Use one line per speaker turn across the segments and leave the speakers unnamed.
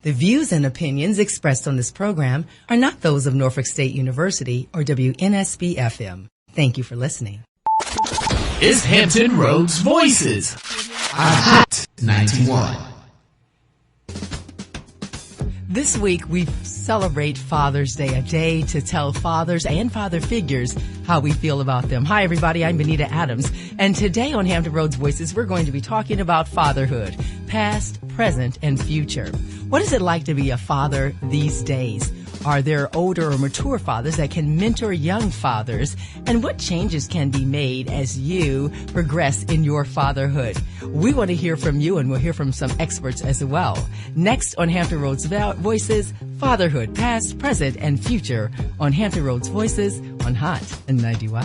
The views and opinions expressed on this program are not those of Norfolk State University or WNSB-FM. Thank you for listening.
It's Hampton Roads Voices on Hot 91.
This week, we celebrate Father's Day, a day to tell fathers and father figures how we feel about them. Hi, everybody. I'm Benita Adams. And today on Hampton Roads Voices, we're going to be talking about fatherhood, past, present, and future. What is it like to be a father these days? Are there older or mature fathers that can mentor young fathers? And what changes can be made as you progress in your fatherhood? We want to hear from you, and we'll hear from some experts as well. Next on Hampton Roads Voices, fatherhood, past, present, and future on Hampton Roads Voices on Hot 91.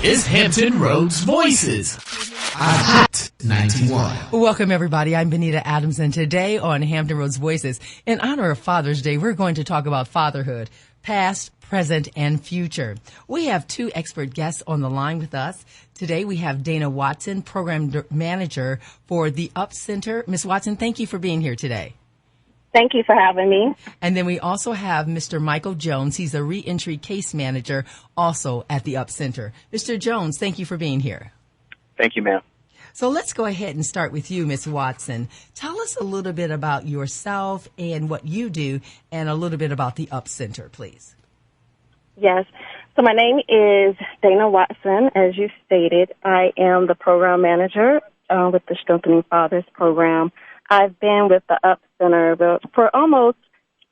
It's Hampton Roads Voices on Hot 91.
Welcome, everybody. I'm Benita Adams, and today on Hampton Roads Voices, in honor of Father's Day, we're going to talk about fatherhood, past, present, and future. We have two expert guests on the line with us. Today, we have Dana Watson, Program Manager for the UP Center. Ms. Watson, thank you for being here today.
Thank you for having me.
And then we also have Mr. Michael Jones. He's a reentry case manager also at the UP Center. Mr. Jones, thank you for being here.
Thank you, ma'am.
So let's go ahead and start with you, Ms. Watson. Tell us a little bit about yourself and what you do, and a little bit about the UP Center, please.
Yes. So my name is Dana Watson. As you stated, I am the program manager with the Strengthening Fathers program. I've been with the UP Center for almost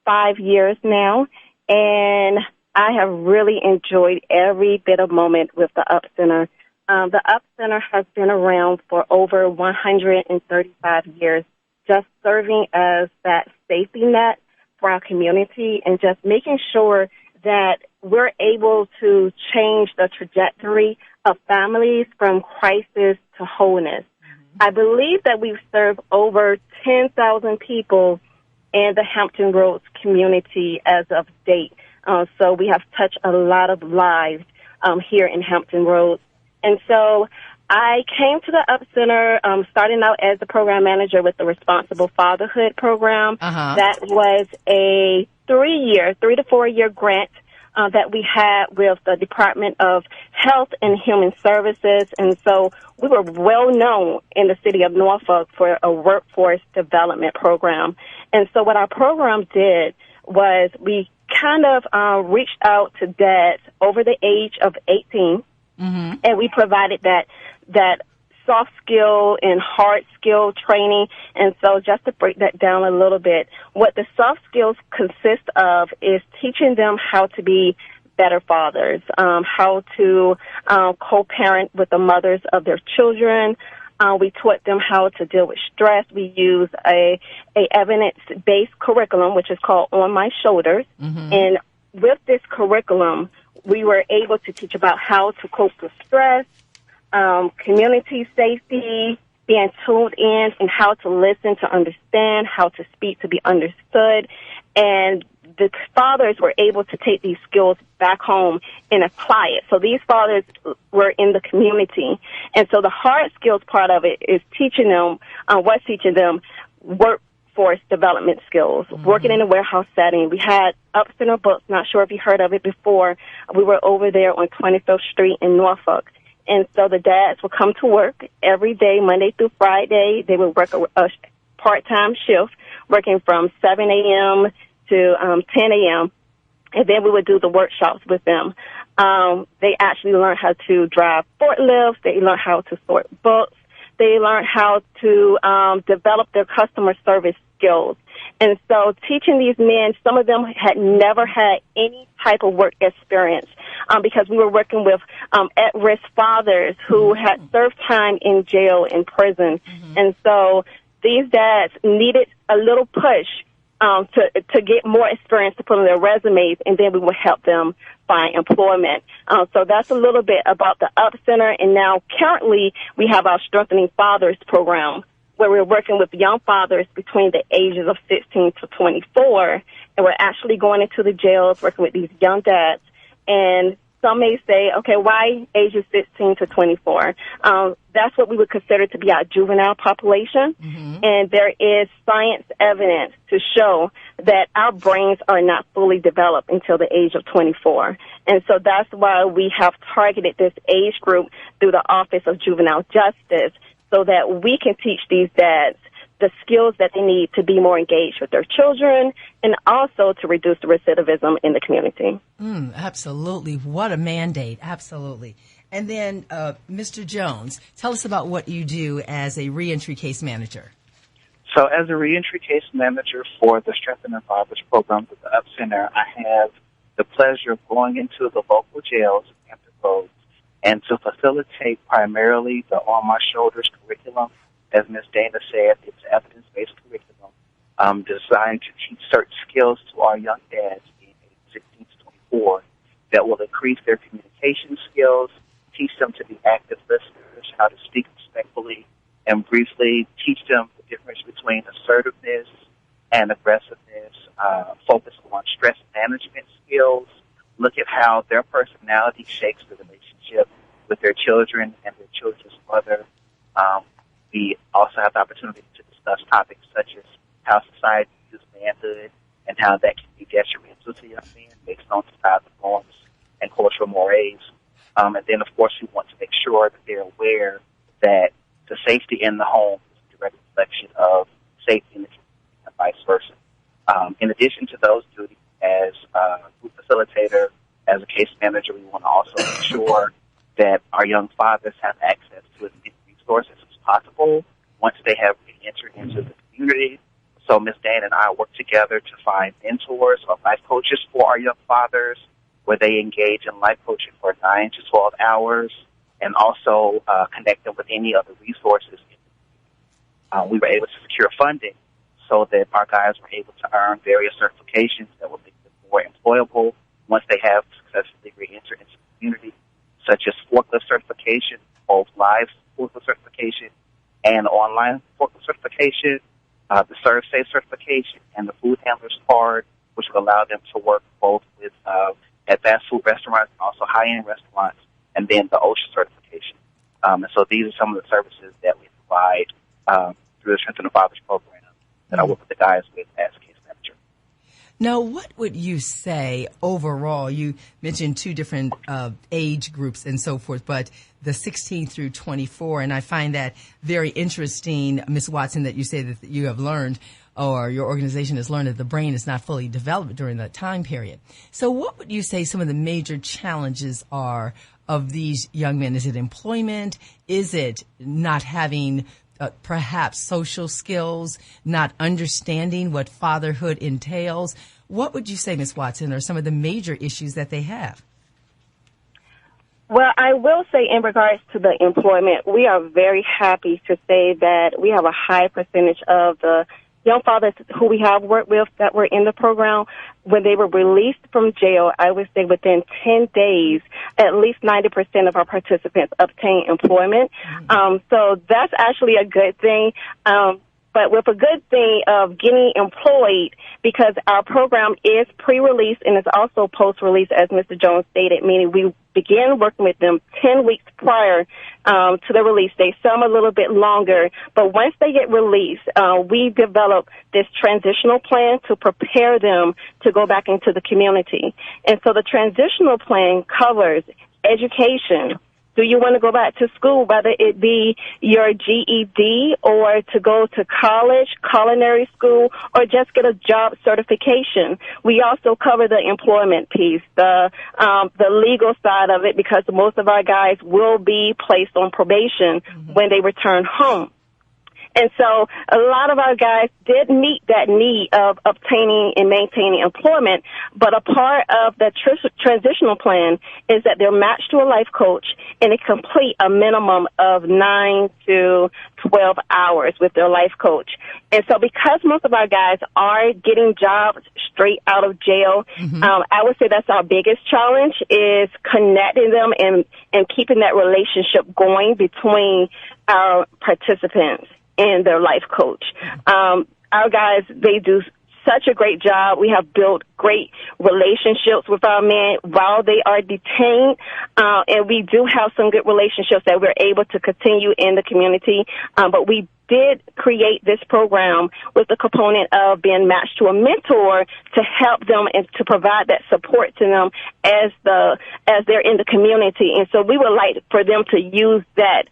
5 years now, and I have really enjoyed every bit of moment with the UP Center. The UP Center has been around for over 135 years, just serving as that safety net for our community and just making sure that we're able to change the trajectory of families from crisis to wholeness. I believe that we've served over 10,000 people in the Hampton Roads community as of date. So we have touched a lot of lives here in Hampton Roads. And so I came to the UP Center starting out as the program manager with the Responsible Fatherhood program. That was a 3 to 4 year grant that we had with the Department of Health and Human Services. And so we were well known in the city of Norfolk for a workforce development program. And so what our program did was we kind of reached out to dads over the age of 18. And we provided that soft skill and hard skill training. And so just to break that down a little bit, what the soft skills consist of is teaching them how to be better fathers, how to co-parent with the mothers of their children. We taught them how to deal with stress. We use a evidence-based curriculum, which is called On My Shoulders. And with this curriculum, we were able to teach about how to cope with stress, community safety, being tuned in, and how to listen to understand, how to speak to be understood. And the fathers were able to take these skills back home and apply it. So these fathers were in the community. And so the hard skills part of it is teaching them workforce development skills, working in a warehouse setting. We had UP Center Books, not sure if you heard of it before. We were over there on 25th Street in Norfolk. And so the dads would come to work every day, Monday through Friday. They would work a part-time shift, working from 7 a.m. to 10 a.m., and then we would do the workshops with them. They actually learned how to drive forklifts. They learned how to sort books. They learned how to develop their customer service skills. And so teaching these men, some of them had never had any type of work experience because we were working with at-risk fathers who had served time in jail, in prison. And so these dads needed a little push to get more experience to put on their resumes, and then we will help them find employment. So that's a little bit about the UP Center. And now currently we have our Strengthening Fathers program, where we're working with young fathers between the ages of 16 to 24, and we're actually going into the jails, working with these young dads and some may say, okay, why ages 16 to 24? That's what we would consider to be our juvenile population. And there is science evidence to show that our brains are not fully developed until the age of 24. And so that's why we have targeted this age group through the Office of Juvenile Justice so that we can teach these dads the skills that they need to be more engaged with their children and also to reduce the recidivism in the community.
Absolutely. What a mandate. Absolutely. And then, Mr. Jones, tell us about what you do as a reentry case manager.
So as a reentry case manager for the Strengthening Fathers program at the Up Center, I have the pleasure of going into the local jails in Hampton Roads and to facilitate primarily the On My Shoulders curriculum. As Ms. Dana said, it's evidence-based curriculum designed to teach certain skills to our young dads in age 16 to 24 that will increase their communication skills, teach them to be active listeners, how to speak respectfully, and briefly teach them the difference between assertiveness and aggressiveness, focus on stress management skills, look at how their personality shapes the relationship with their children and their children's mother. We also have the opportunity to discuss topics such as how society views manhood and how that can be detrimental to young men based on societal norms and cultural mores. And then, of course, we want to make sure that they're aware that the safety in the home is a direct reflection of safety in the community and vice versa. In addition to those duties as a group facilitator, as a case manager, we want to also make sure that our young fathers have access to as many resources as possible once they have entered into the community. So Ms. Dan and I work together to find mentors or life coaches for our young fathers where they engage in life coaching for 9 to 12 hours and also connect them with any other resources. We were able to secure funding so that our guys were able to earn various certifications that will make them more employable once they have successfully re-entered into the community, such as forklift certification, both live forklift certification and online forklift certification, the Serve Safe certification, and the food handler's card, which will allow them to work both with at fast food restaurants and also high-end restaurants, and then the OSHA certification. And so these are some of the services that we provide through the Strengthening Fathers program that I work with the guys with as a case manager.
Now, what would you say overall? You mentioned two different age groups and so forth, but the 16 through 24, and I find that very interesting, Ms. Watson, that you say that you have learned or your organization has learned that the brain is not fully developed during that time period. So what would you say some of the major challenges are of these young men? Is it employment? Is it not having perhaps social skills, not understanding what fatherhood entails? What would you say, Ms. Watson, are some of the major issues that they have?
Well, I will say in regards to the employment, we are very happy to say that we have a high percentage of the young fathers who we have worked with that were in the program. When they were released from jail, I would say within 10 days, at least 90% of our participants obtain employment. So that's actually a good thing. But with a good thing of getting employed, because our program is pre-release and it's also post-release, as Mr. Jones stated, meaning we begin working with them 10 weeks prior to the release date, some a little bit longer. But once they get released, we develop this transitional plan to prepare them to go back into the community. And so the transitional plan covers education. Do you want to go back to school, whether it be your GED or to go to college, culinary school, or just get a job certification? We also cover the employment piece, the legal side of it, because most of our guys will be placed on probation when they return home. And so a lot of our guys did meet that need of obtaining and maintaining employment, but a part of the transitional plan is that they're matched to a life coach and they complete a minimum of 9 to 12 hours with their life coach. And so because most of our guys are getting jobs straight out of jail, I would say that's our biggest challenge is connecting them and keeping that relationship going between our participants and their life coach. Our guys, they do such a great job. We have built great relationships with our men while they are detained, and we do have some good relationships that we're able to continue in the community. But we did create this program with the component of being matched to a mentor to help them and to provide that support to them as they're in the community. And so we would like for them to use that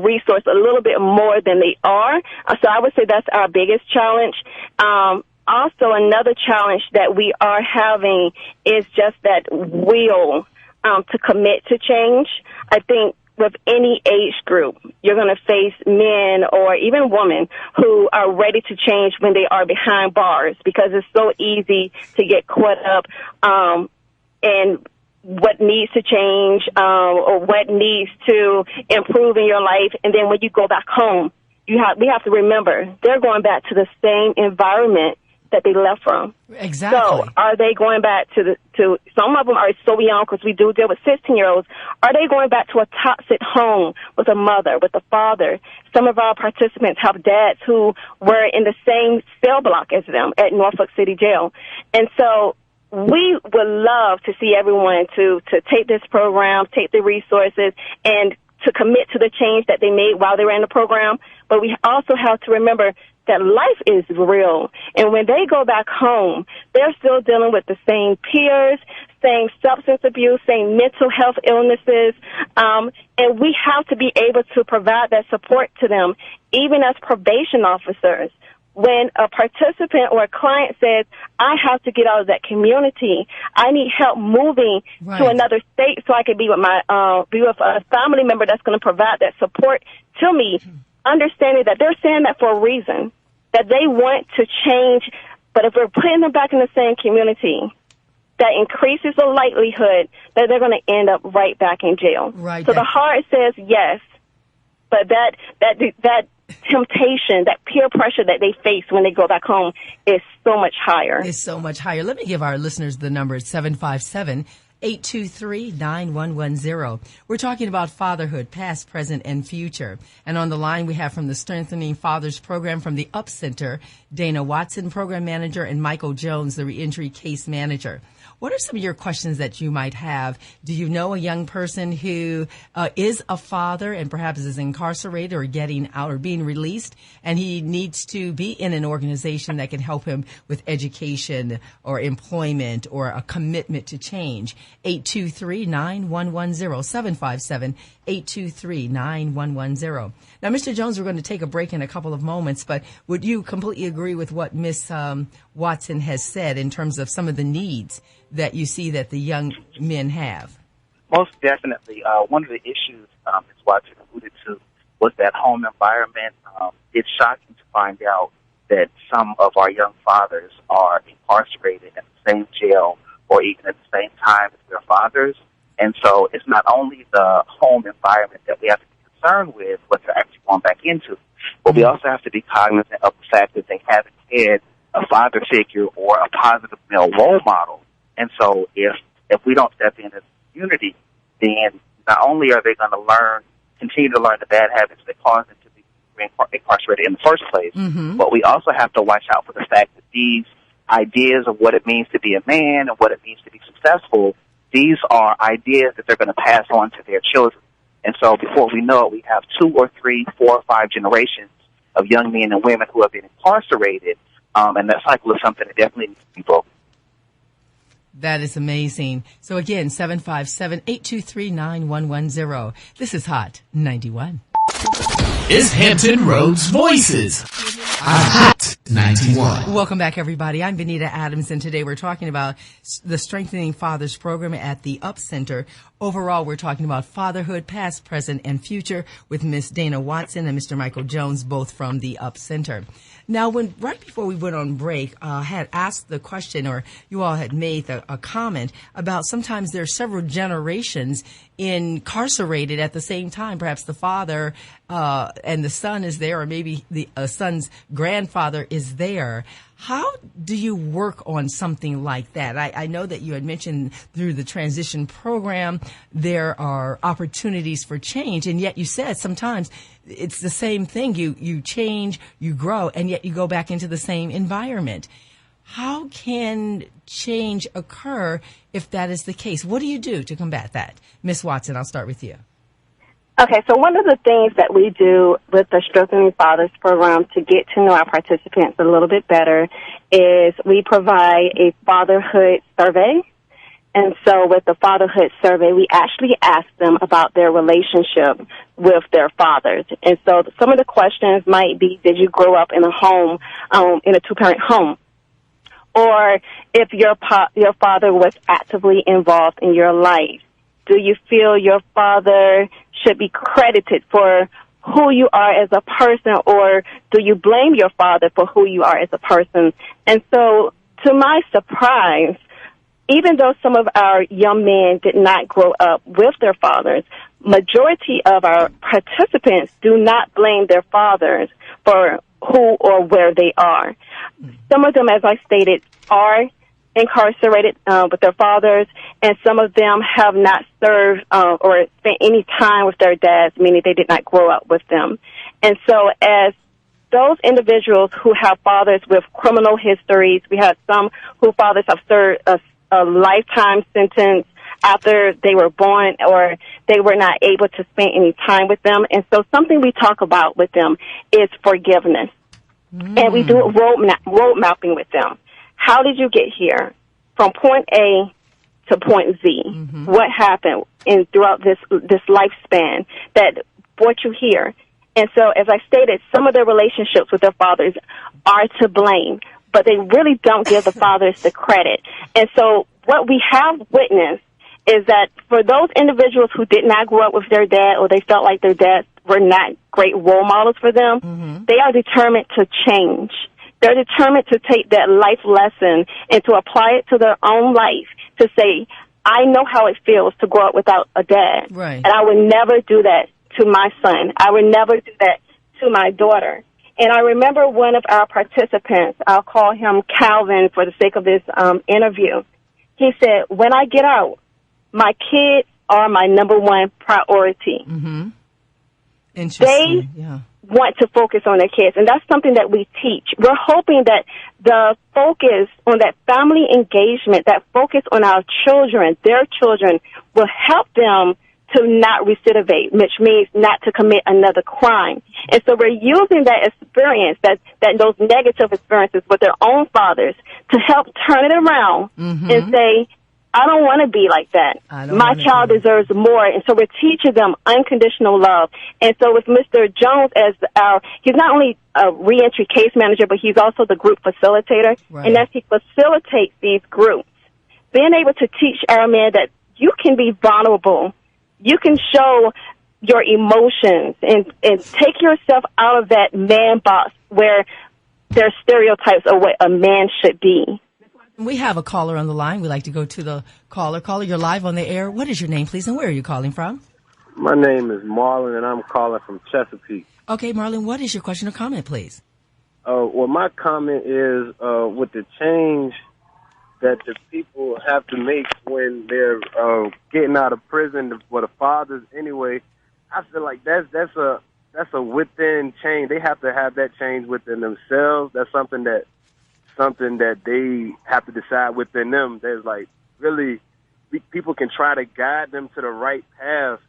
resource a little bit more than they are. So I would say that's our biggest challenge. Also, another challenge that we are having is just that will to commit to change. I think with any age group, you're going to face men or even women who are ready to change when they are behind bars, because it's so easy to get caught up in what needs to change or what needs to improve in your life. And then when you go back home, we have to remember they're going back to the same environment that they left from.
Exactly.
So are they going back to some of them are so young, because we do deal with 16-year-olds. Are they going back to a toxic home with a mother, with a father? Some of our participants have dads who were in the same cell block as them at Norfolk City Jail. And so we would love to see everyone to take this program, take the resources, and to commit to the change that they made while they were in the program. But we also have to remember that life is real. And when they go back home, they're still dealing with the same peers, same substance abuse, same mental health illnesses. And we have to be able to provide that support to them, even as probation officers. When a participant or a client says, I have to get out of that community, I need help moving to another state so I can be with a family member that's going to provide that support to me, understanding that they're saying that for a reason, that they want to change. But if we're putting them back in the same community, that increases the likelihood that they're going to end up right back in jail.
Right.
So the heart says yes, but that temptation, that peer pressure that they face when they go back home is so much higher.
It's so much higher. Let me give our listeners the number. It's 757-823-9110. We're talking about fatherhood, past, present, and future. And on the line, we have from the Strengthening Fathers Program from the UP Center, Dana Watson, Program Manager, and Michael Jones, the Reentry Case Manager. What are some of your questions that you might have? Do you know a young person who is a father and perhaps is incarcerated or getting out or being released, and he needs to be in an organization that can help him with education or employment or a commitment to change? 823-9110, 757-823-9110. Now, Mr. Jones, we're going to take a break in a couple of moments, but would you completely agree with what Ms. Watson has said in terms of some of the needs that you see that the young men have?
Most definitely. One of the issues Ms. Watson alluded to was that home environment. It's shocking to find out that some of our young fathers are incarcerated in the same jail or even at the same time as their fathers. And so it's not only the home environment that we have to be concerned with, what they're actually going back into, but we also have to be cognizant of the fact that they haven't had a father figure or a positive male role model. And so if we don't step in as a community, then not only are they going to continue to learn the bad habits that cause them to be incarcerated in the first place, but we also have to watch out for the fact that these ideas of what it means to be a man and what it means to be successful, these are ideas that they're going to pass on to their children. And so before we know it, we have 2 or 3, 4 or 5 generations of young men and women who have been incarcerated, and that cycle is something that definitely needs to be broken.
That is amazing. So again, 757-823-9110. This is Hot 91.
Is Hampton Roads Voices. Hot 91.
Welcome back, everybody. I'm Benita Adams, and today we're talking about the Strengthening Fathers Program at the UP Center. Overall, we're talking about fatherhood, past, present, and future with Miss Dana Watson and Mr. Michael Jones, both from the UP Center. Now, right before we went on break, I had asked the question, or you all had made a comment about sometimes there are several generations incarcerated at the same time. Perhaps the father and the son is there, or maybe the son's grandfather is there. How do you work on something like that? I know that you had mentioned through the transition program there are opportunities for change, and yet you said sometimes it's the same thing. You change, you grow, and yet you go back into the same environment. How can change occur if that is the case? What do you do to combat that? Ms. Watson, I'll start with you.
Okay, so one of the things that we do with the Strengthening Fathers program to get to know our participants a little bit better is we provide a fatherhood survey. And so with the fatherhood survey, we actually ask them about their relationship with their fathers. And so some of the questions might be, did you grow up in a home, in a two-parent home? Or if your father was actively involved in your life, do you feel your father should be credited for who you are as a person, or do you blame your father for who you are as a person? And so, to my surprise, even though some of our young men did not grow up with their fathers, majority of our participants do not blame their fathers for who or where they are. Some of them, as I stated, are incarcerated with their fathers, and some of them have not served or spent any time with their dads, meaning they did not grow up with them. And so as those individuals who have fathers with criminal histories, we have some whose fathers have served a lifetime sentence after they were born, or they were not able to spend any time with them. And so something we talk about with them is forgiveness. And we do road mapping with them. How did you get here from point A to point Z? What happened throughout this lifespan that brought you here? And so, as I stated, some of their relationships with their fathers are to blame, but they really don't give the fathers the credit. And so what we have witnessed is that for those individuals who did not grow up with their dad, or they felt like their dads were not great role models for them, they are determined to change. They're determined to take that life lesson and to apply it to their own life, to say, I know how it feels to grow up without a dad.
Right.
And I would never do that to my son. I would never do that to my daughter. And I remember one of our participants, I'll call him Calvin for the sake of this interview. He said, when I get out, my kids are my number one priority.
Interesting.
They want to focus on their kids, and that's something that we teach. We're hoping that the focus on that family engagement, that focus on our children, their children, will help them to not recidivate, which means not to commit another crime. And so we're using that experience, that those negative experiences with their own fathers, to help turn it around and say, I don't want to be like that. My child deserves more. And so we're teaching them unconditional love. And so with Mr. Jones as he's not only a reentry case manager, but he's also the group facilitator. Right. And as he facilitates these groups, being able to teach our men that you can be vulnerable, you can show your emotions and take yourself out of that man box where there's stereotypes of what a man should be.
We have a caller on the line. We'd like to go to the caller. Caller, you're live on the air. What is your name, please, and where are you calling from?
My name is Marlon, and I'm calling from Chesapeake.
Okay, Marlon, what is your question or comment, please?
Well, my comment is with the change that the people have to make when they're getting out of prison, for the fathers anyway, I feel like that's a within change. They have to have that change within themselves. That's something that they have to decide within them. There's like really people can try to guide them to the right path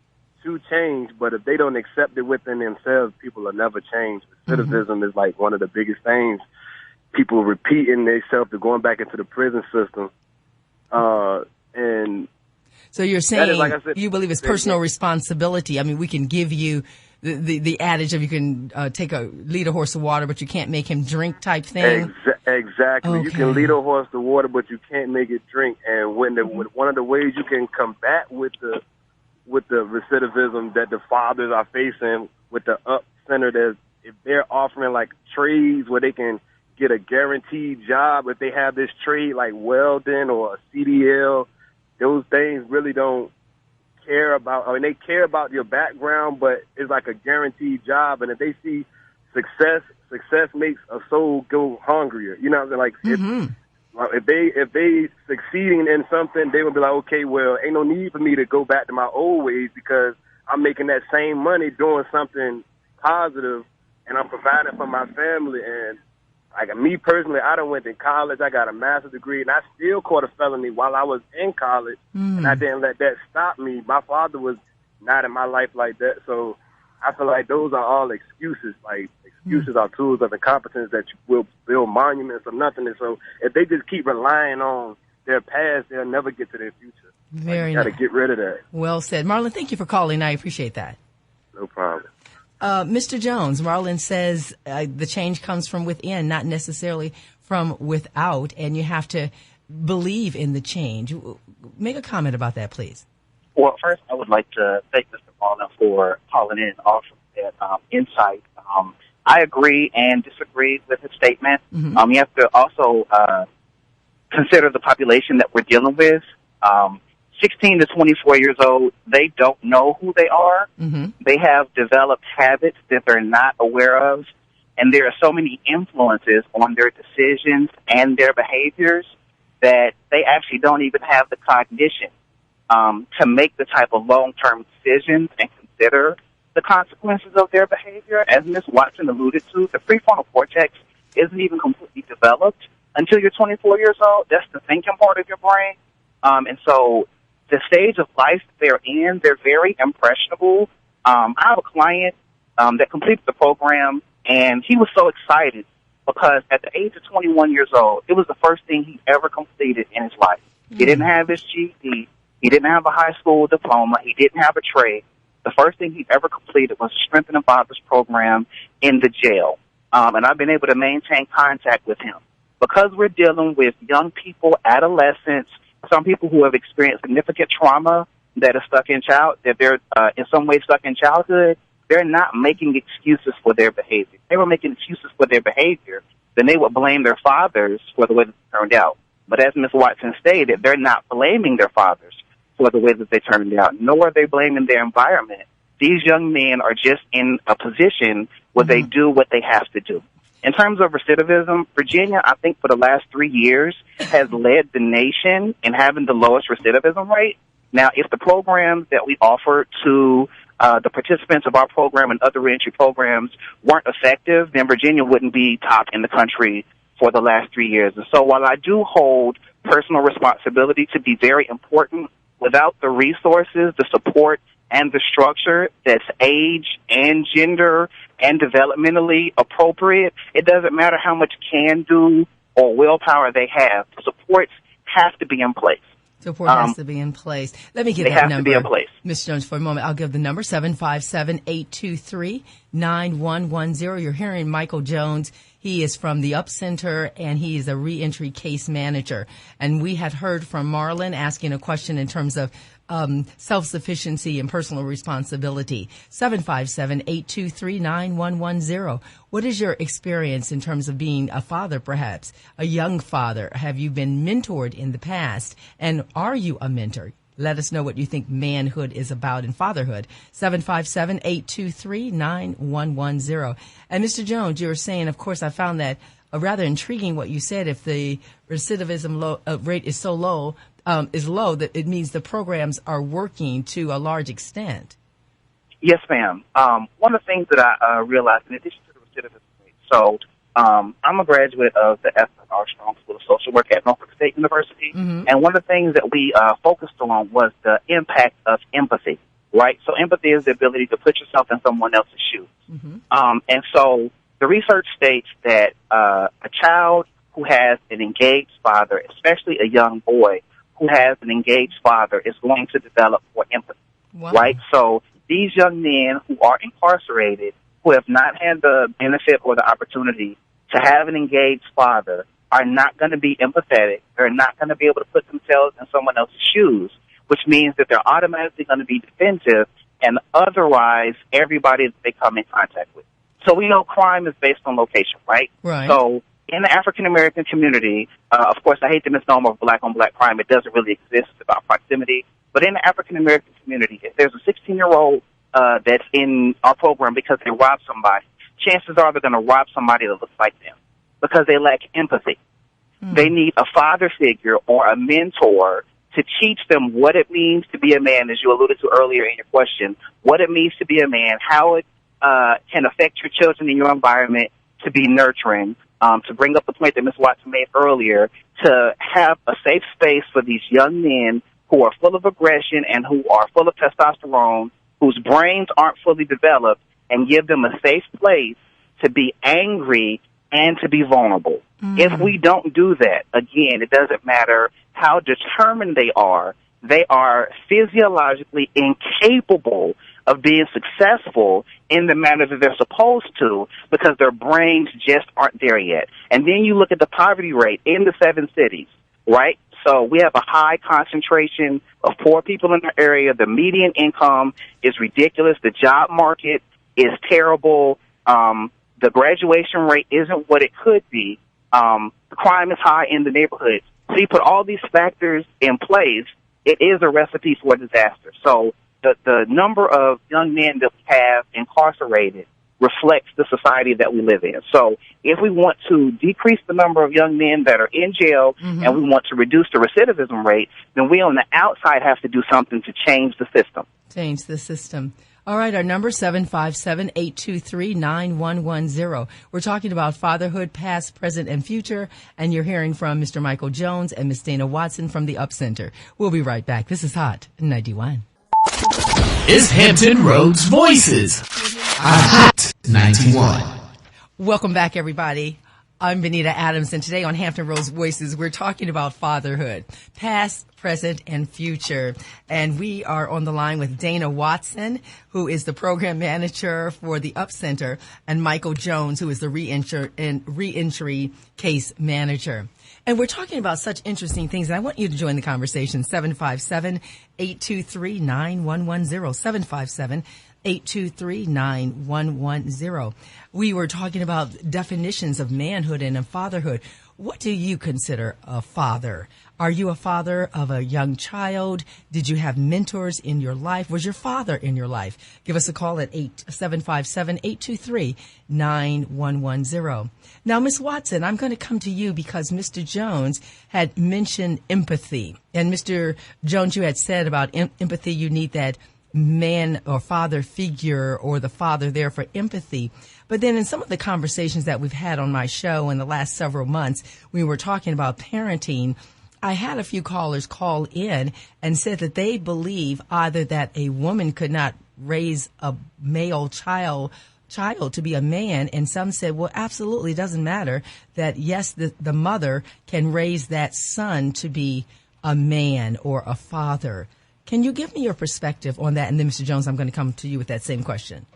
to change, but if they don't accept it within themselves, people will never change. Recidivism is like one of the biggest things. People repeating themselves to going back into the prison system. And
so you're saying,
like I said,
you believe it's personal responsibility. I mean, we can give you the adage of you can lead a horse to water, but you can't make him drink type thing.
Exactly. Okay. You can lead a horse to water, but you can't make it drink. And when one of the ways you can combat with the recidivism that the fathers are facing with the up center, that if they're offering like trades where they can get a guaranteed job, if they have this trade like welding or a CDL, those things really don't care about. I mean, they care about your background, but it's like a guaranteed job. And if they see success makes a soul go hungrier. You know what I'm saying? Like if they succeeding in something, they will be like, okay, well, ain't no need for me to go back to my old ways because I'm making that same money doing something positive, and I'm providing for my family. And Like me personally, I done went to college. I got a master's degree, and I still caught a felony while I was in college, and I didn't let that stop me. My father was not in my life like that, so I feel like those are all excuses. Like, excuses are tools of incompetence that you will build monuments or nothing. And so if they just keep relying on their past, they'll never get to their future.
Very
nice. Got to
nice.
get rid of that.
Well said. Marlon, thank you for calling. I appreciate that.
No problem.
Mr. Jones, Marlon says the change comes from within, not necessarily from without, and you have to believe in the change. Make a comment about that, please.
Well, first, I would like to thank Mr. Marlon for calling in and offering that insight. I agree and disagree with his statement. You have to also consider the population that we're dealing with. 16 to 24 years old, they don't know who they are. They have developed habits that they're not aware of, and there are so many influences on their decisions and their behaviors that they actually don't even have the cognition to make the type of long-term decisions and consider the consequences of their behavior. As Ms. Watson alluded to, the prefrontal cortex isn't even completely developed until you're 24 years old. That's the thinking part of your brain. And so the stage of life they're in, they're very impressionable. I have a client that completed the program, and he was so excited because at the age of 21 years old, it was the first thing he ever completed in his life. He didn't have his GED. He didn't have a high school diploma. He didn't have a trade. The first thing he ever completed was a Strength and Fathers program in the jail. And I've been able to maintain contact with him. Because we're dealing with young people, adolescents, some people who have experienced significant trauma that are that they're in some way stuck in childhood, they're not making excuses for their behavior. If they were making excuses for their behavior, then they would blame their fathers for the way that it turned out. But as Ms. Watson stated, they're not blaming their fathers for the way that they turned out, nor are they blaming their environment. These young men are just in a position where they do what they have to do. In terms of recidivism, Virginia, I think for the last 3 years, has led the nation in having the lowest recidivism rate. Now, if the programs that we offer to the participants of our program and other reentry programs weren't effective, then Virginia wouldn't be top in the country for the last 3 years. And so while I do hold personal responsibility to be very important, without the resources, the support, and the structure that's age and gender and developmentally appropriate, it doesn't matter how much can-do or willpower they have. The supports have to be in place.
Support has to be in place. Let me get that number.
They have to be in place.
Ms. Jones, for a moment, I'll give the number, 757-823-9110. You're hearing Michael Jones. He is from the UP Center, and he is a reentry case manager. And we had heard from Marlon asking a question in terms of self-sufficiency and personal responsibility. 757-823-9110. What is your experience in terms of being a father, perhaps, a young father? Have you been mentored in the past? And are you a mentor? Let us know what you think manhood is about in fatherhood. 757-823-9110. And Mr. Jones, you were saying, of course, I found that rather intriguing what you said. If the recidivism rate is so low, is low, that it means the programs are working to a large extent.
Yes, ma'am. One of the things that I realized in addition to the recidivism rate, so I'm a graduate of the F.R. Strong School of Social Work at Norfolk State University, and one of the things that we focused on was the impact of empathy, right? So empathy is the ability to put yourself in someone else's shoes. And so the research states that a child who has an engaged father, especially a young boy who has an engaged father, is going to develop more empathy, right? So these young men who are incarcerated, who have not had the benefit or the opportunity to have an engaged father, are not going to be empathetic. They're not going to be able to put themselves in someone else's shoes, which means that they're automatically going to be defensive and otherwise everybody that they come in contact with. So we know crime is based on location, right?
Right.
So in the African-American community, of course, I hate the misnomer of black-on-black crime. It doesn't really exist. It's about proximity. But in the African-American community, if there's a 16-year-old that's in our program because they robbed somebody, chances are they're going to rob somebody that looks like them because they lack empathy. They need a father figure or a mentor to teach them what it means to be a man, as you alluded to earlier in your question, what it means to be a man, how it can affect your children in your environment to be nurturing, to bring up the point that Ms. Watson made earlier, to have a safe space for these young men who are full of aggression and who are full of testosterone, whose brains aren't fully developed, and give them a safe place to be angry and to be vulnerable. If we don't do that, again, it doesn't matter how determined they are physiologically incapable of being successful in the manner that they're supposed to because their brains just aren't there yet. And then you look at the poverty rate in the 7 cities, right? So we have a high concentration of poor people in the area. The median income is ridiculous. The job market is terrible. The graduation rate isn't what it could be. Crime is high in the neighborhoods. So you put all these factors in place, it is a recipe for disaster. So the number of young men that we have incarcerated reflects the society that we live in. So if we want to decrease the number of young men that are in jail and we want to reduce the recidivism rate, then we on the outside have to do something to change the system.
Change the system. All right, our number 757-823-9110. We're talking about fatherhood, past, present, and future, and you're hearing from Mr. Michael Jones and Miss Dana Watson from the Up Center. We'll be right back. This is Hot 91.
Is Hampton Roads Voices. Hot 91.
Welcome back, everybody. I'm Benita Adams, and today on Hampton Roads Voices, we're talking about fatherhood, past, present, and future. And we are on the line with Dana Watson, who is the program manager for the Up Center, and Michael Jones, who is the reentry case manager. And we're talking about such interesting things, and I want you to join the conversation. 757-823-9110. 757-823-9110. We were talking about definitions of manhood and of fatherhood. What do you consider a father? Are you a father of a young child? Did you have mentors in your life? Was your father in your life? Give us a call at 757-823-9110. Now, Ms. Watson, I'm going to come to you because Mr. Jones had mentioned empathy. And Mr. Jones, you had said about empathy, you need that man or father figure or the father there for empathy. But then in some of the conversations that we've had on my show in the last several months, we were talking about parenting. I had a few callers call in and said that they believe either that a woman could not raise a male child to be a man, and some said, well, absolutely, it doesn't matter, that yes, the mother can raise that son to be a man or a father. Can you give me your perspective on that? And then, Mr. Jones, I'm going to come to you with that same question.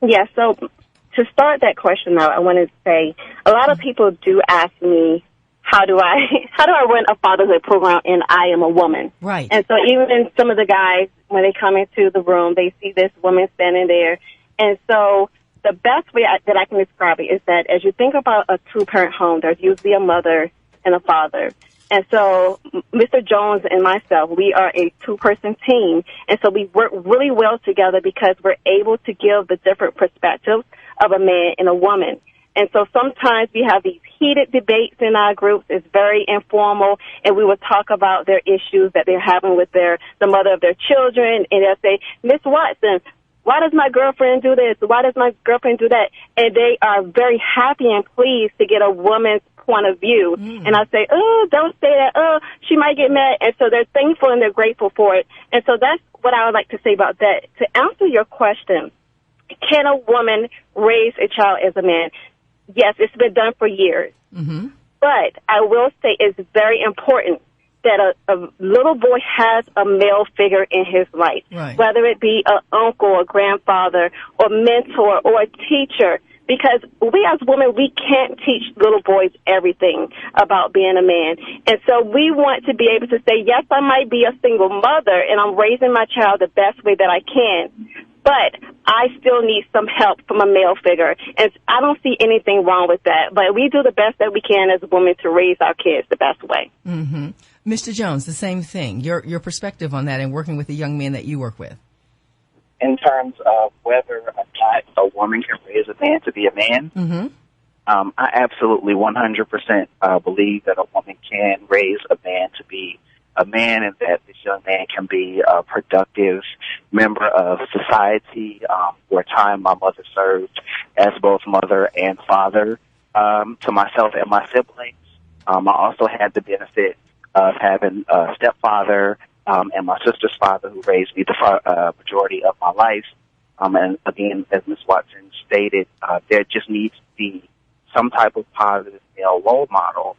Yeah, so to start that question out, I want to say a lot of people do ask me, how do I run a fatherhood program, and I am a woman.
Right.
And so even some of the guys, when they come into the room, they see this woman standing there. And so the best way that I can describe it is that as you think about a two-parent home, there's usually a mother and a father. And so Mr. Jones and myself, we are a two-person team. And so we work really well together because we're able to give the different perspectives of a man and a woman. And so sometimes we have these heated debates in our groups. It's very informal, and we will talk about their issues that they're having with the mother of their children. And they'll say, Miss Watson, why does my girlfriend do this? Why does my girlfriend do that? And they are very happy and pleased to get a woman's point of view. And I say, oh, don't say that. Oh, she might get mad. And so they're thankful and they're grateful for it. And so that's what I would like to say about that. To answer your question, can a woman raise a child as a man? Yes, it's been done for years. Mm-hmm. But I will say it's very important that a little boy has a male figure in his life, right, whether it be an uncle, a grandfather, or mentor, or a teacher. Because we as women, we can't teach little boys everything about being a man. And so we want to be able to say, yes, I might be a single mother and I'm raising my child the best way that I can, but I still need some help from a male figure. And I don't see anything wrong with that. But we do the best that we can as women to raise our kids the best way.
Mm-hmm. Mr. Jones, the same thing. Your perspective on that and working with the young men that you work with.
In terms of whether or not a woman can raise a man to be a man,
mm-hmm.
I absolutely 100% believe that a woman can raise a man to be a man, and that this young man can be a productive member of society. For a time, my mother served as both mother and father. to myself and my siblings. I also had the benefit of having a stepfather and my sister's father who raised me the majority of my life. And again, as Ms. Watson stated, there just needs to be some type of positive male role model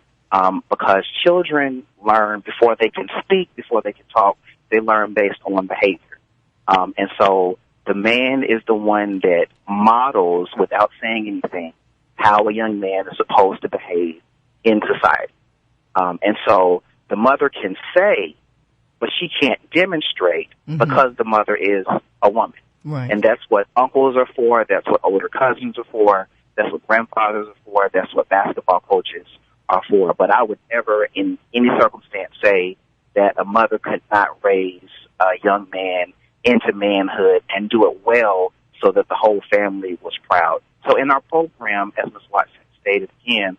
because children learn before they can speak, before they can talk. They learn based on behavior. And so the man is the one that models, without saying anything, how a young man is supposed to behave in society. And so the mother can say, but she can't demonstrate because the mother is a woman.
Right.
And that's what uncles are for. That's what older cousins are for. That's what grandfathers are for. That's what basketball coaches are for. But I would never, in any circumstance, say that a mother could not raise a young man into manhood and do it well so that the whole family was proud. So in our program, as Ms. Watson stated again,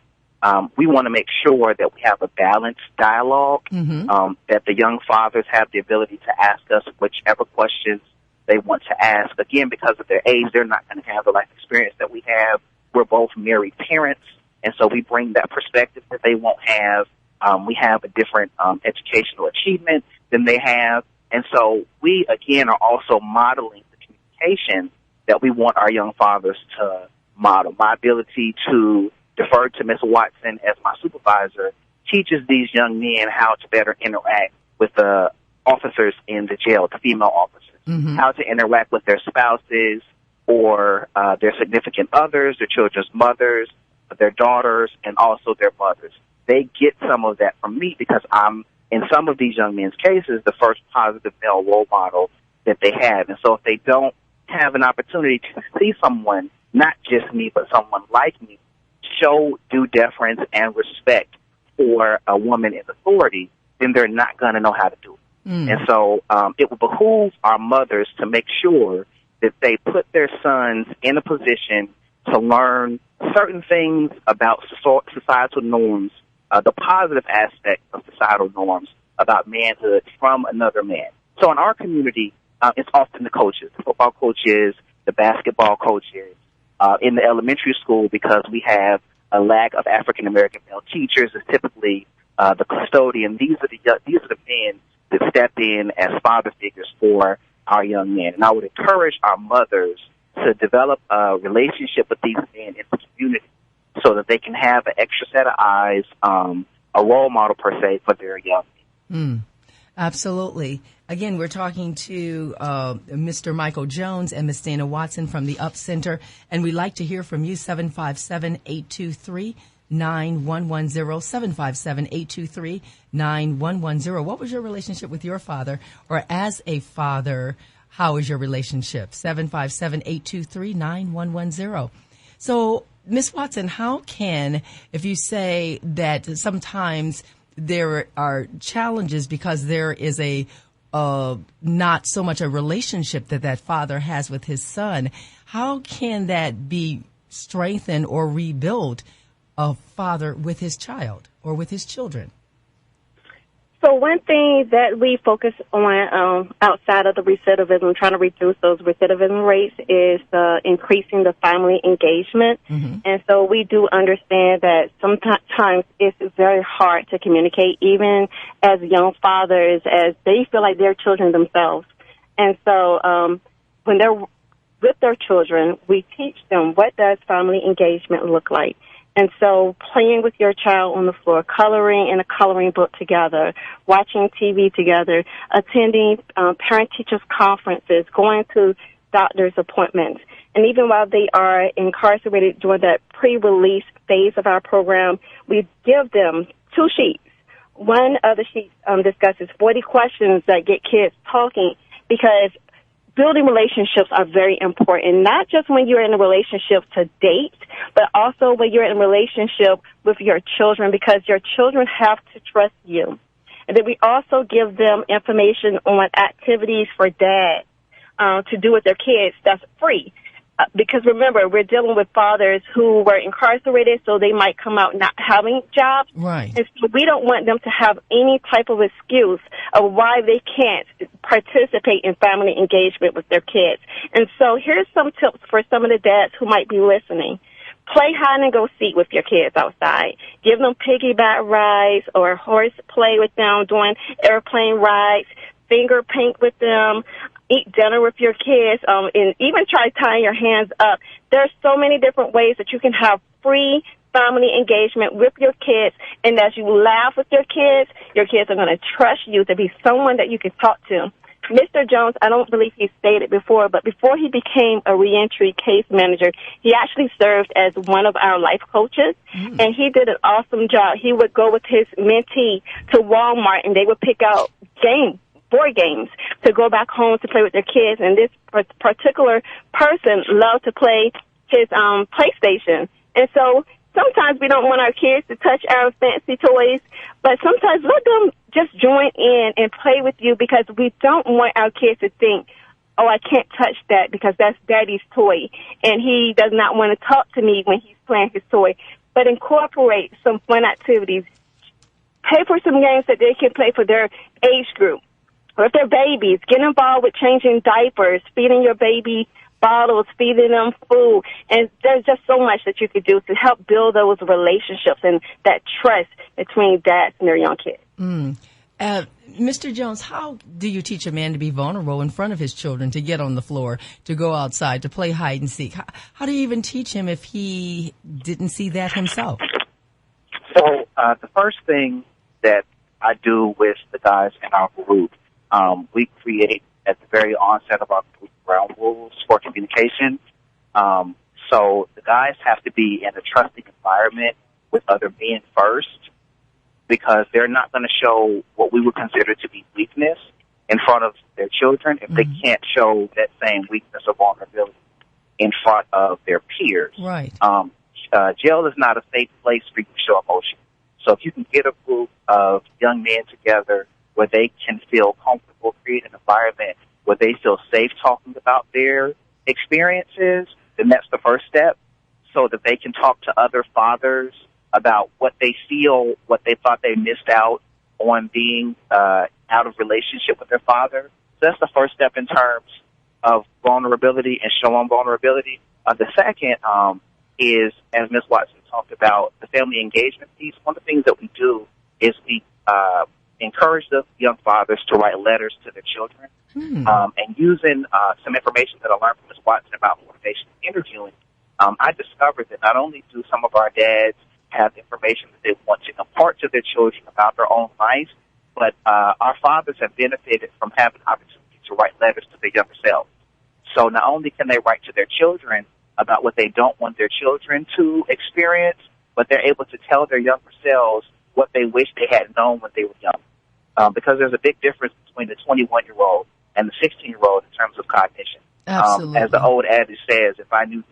we want to make sure that we have a balanced dialogue, that the young fathers have the ability to ask us whichever questions they want to ask. Again, because of their age, they're not going to have the life experience that we have. We're both married parents, and so we bring that perspective that they won't have. We have a different educational achievement than they have. And so we, again, are also modeling the communication that we want our young fathers to model. My ability to defer to Ms. Watson as my supervisor teaches these young men how to better interact with the officers in the jail, the female officers, how to interact with their spouses or their significant others, their children's mothers, their daughters, and also their mothers. They get some of that from me because I'm, in some of these young men's cases, the first positive male role model that they have. And so if they don't have an opportunity to see someone, not just me, but someone like me, show due deference and respect for a woman in authority, then they're not going to know how to do it. And so it will behoove our mothers to make sure that they put their sons in a position to learn certain things about societal norms, the positive aspect of societal norms about manhood from another man. So in our community, it's often the coaches, the football coaches, the basketball coaches, in the elementary school, because we have a lack of African-American male teachers, is typically the custodian. These are the men that step in as father figures for our young men. And I would encourage our mothers to develop a relationship with these men in the community so that they can have an extra set of eyes, a role model per se for their young men.
Absolutely. Again, we're talking to Mr. Michael Jones and Ms. Dana Watson from the UP Center, and we'd like to hear from you, 757-823-9110, 757-823-9110. What was your relationship with your father, or as a father, how is your relationship? 757-823-9110. So, Ms. Watson, how can, if you say that sometimes there are challenges because there is a not so much a relationship that father has with his son, how can that be strengthened or rebuilt, a father with his child or with his children?
So one thing that we focus on outside of the recidivism, trying to reduce those recidivism rates, is increasing the family engagement. And so we do understand that sometimes it's very hard to communicate, even as young fathers, as they feel like they're children themselves. And so when they're with their children, we teach them, what does family engagement look like? And so playing with your child on the floor, coloring in a coloring book together, watching TV together, attending parent-teachers conferences, going to doctor's appointments. And even while they are incarcerated during that pre-release phase of our program, we give them 2 sheets. One of the sheets discusses 40 questions that get kids talking, because building relationships are very important, not just when you're in a relationship to date, but also when you're in a relationship with your children, because your children have to trust you. And then we also give them information on activities for dads to do with their kids that's free. Because remember, we're dealing with fathers who were incarcerated, so they might come out not having jobs.
Right.
And so we don't want them to have any type of excuse of why they can't participate in family engagement with their kids. And so here's some tips for some of the dads who might be listening. Play hide and go seek with your kids outside. Give them piggyback rides or horse play with them, doing airplane rides, finger paint with them, eat dinner with your kids, and even try tying your hands up. There's so many different ways that you can have free family engagement with your kids, and as you laugh with your kids are going to trust you to be someone that you can talk to. Mr. Jones, I don't believe he stated before, but before he became a reentry case manager, he actually served as one of our life coaches, and he did an awesome job. He would go with his mentee to Walmart, and they would pick out board games to go back home to play with their kids, and this particular person loved to play his PlayStation. And so sometimes we don't want our kids to touch our fancy toys, but sometimes let them just join in and play with you, because we don't want our kids to think, oh, I can't touch that because that's daddy's toy, and he does not want to talk to me when he's playing his toy. But incorporate some fun activities. Pay for some games that they can play for their age group. Or if they're babies, get involved with changing diapers, feeding your baby bottles, feeding them food. And there's just so much that you could do to help build those relationships and that trust between dads and their young kids.
Mr. Jones, how do you teach a man to be vulnerable in front of his children, to get on the floor, to go outside, to play hide and seek? How do you even teach him if he didn't see that himself?
So the first thing that I do with the guys in our group, we create at the very onset of our group ground rules for communication. So the guys have to be in a trusting environment with other men first, because they're not going to show what we would consider to be weakness in front of their children if they can't show that same weakness or vulnerability in front of their peers.
Right.
Jail is not a safe place for you to show emotion. So if you can get a group of young men together where they can feel comfortable, create an environment where they feel safe talking about their experiences, then that's the first step, so that they can talk to other fathers about what they feel, what they thought they missed out on being out of relationship with their father. So that's the first step in terms of vulnerability and showing vulnerability. The second is, as Ms. Watson talked about, the family engagement piece. One of the things that we do is we encourage the young fathers to write letters to their children. And using some information that I learned from Ms. Watson about motivation interviewing, I discovered that not only do some of our dads have information that they want to impart to their children about their own life, but our fathers have benefited from having the opportunity to write letters to their younger selves. So not only can they write to their children about what they don't want their children to experience, but they're able to tell their younger selves what they wish they had known when they were young. Because there's a big difference between the 21-year-old and the 16-year-old in terms of cognition.
Absolutely.
As the old adage says, if I knew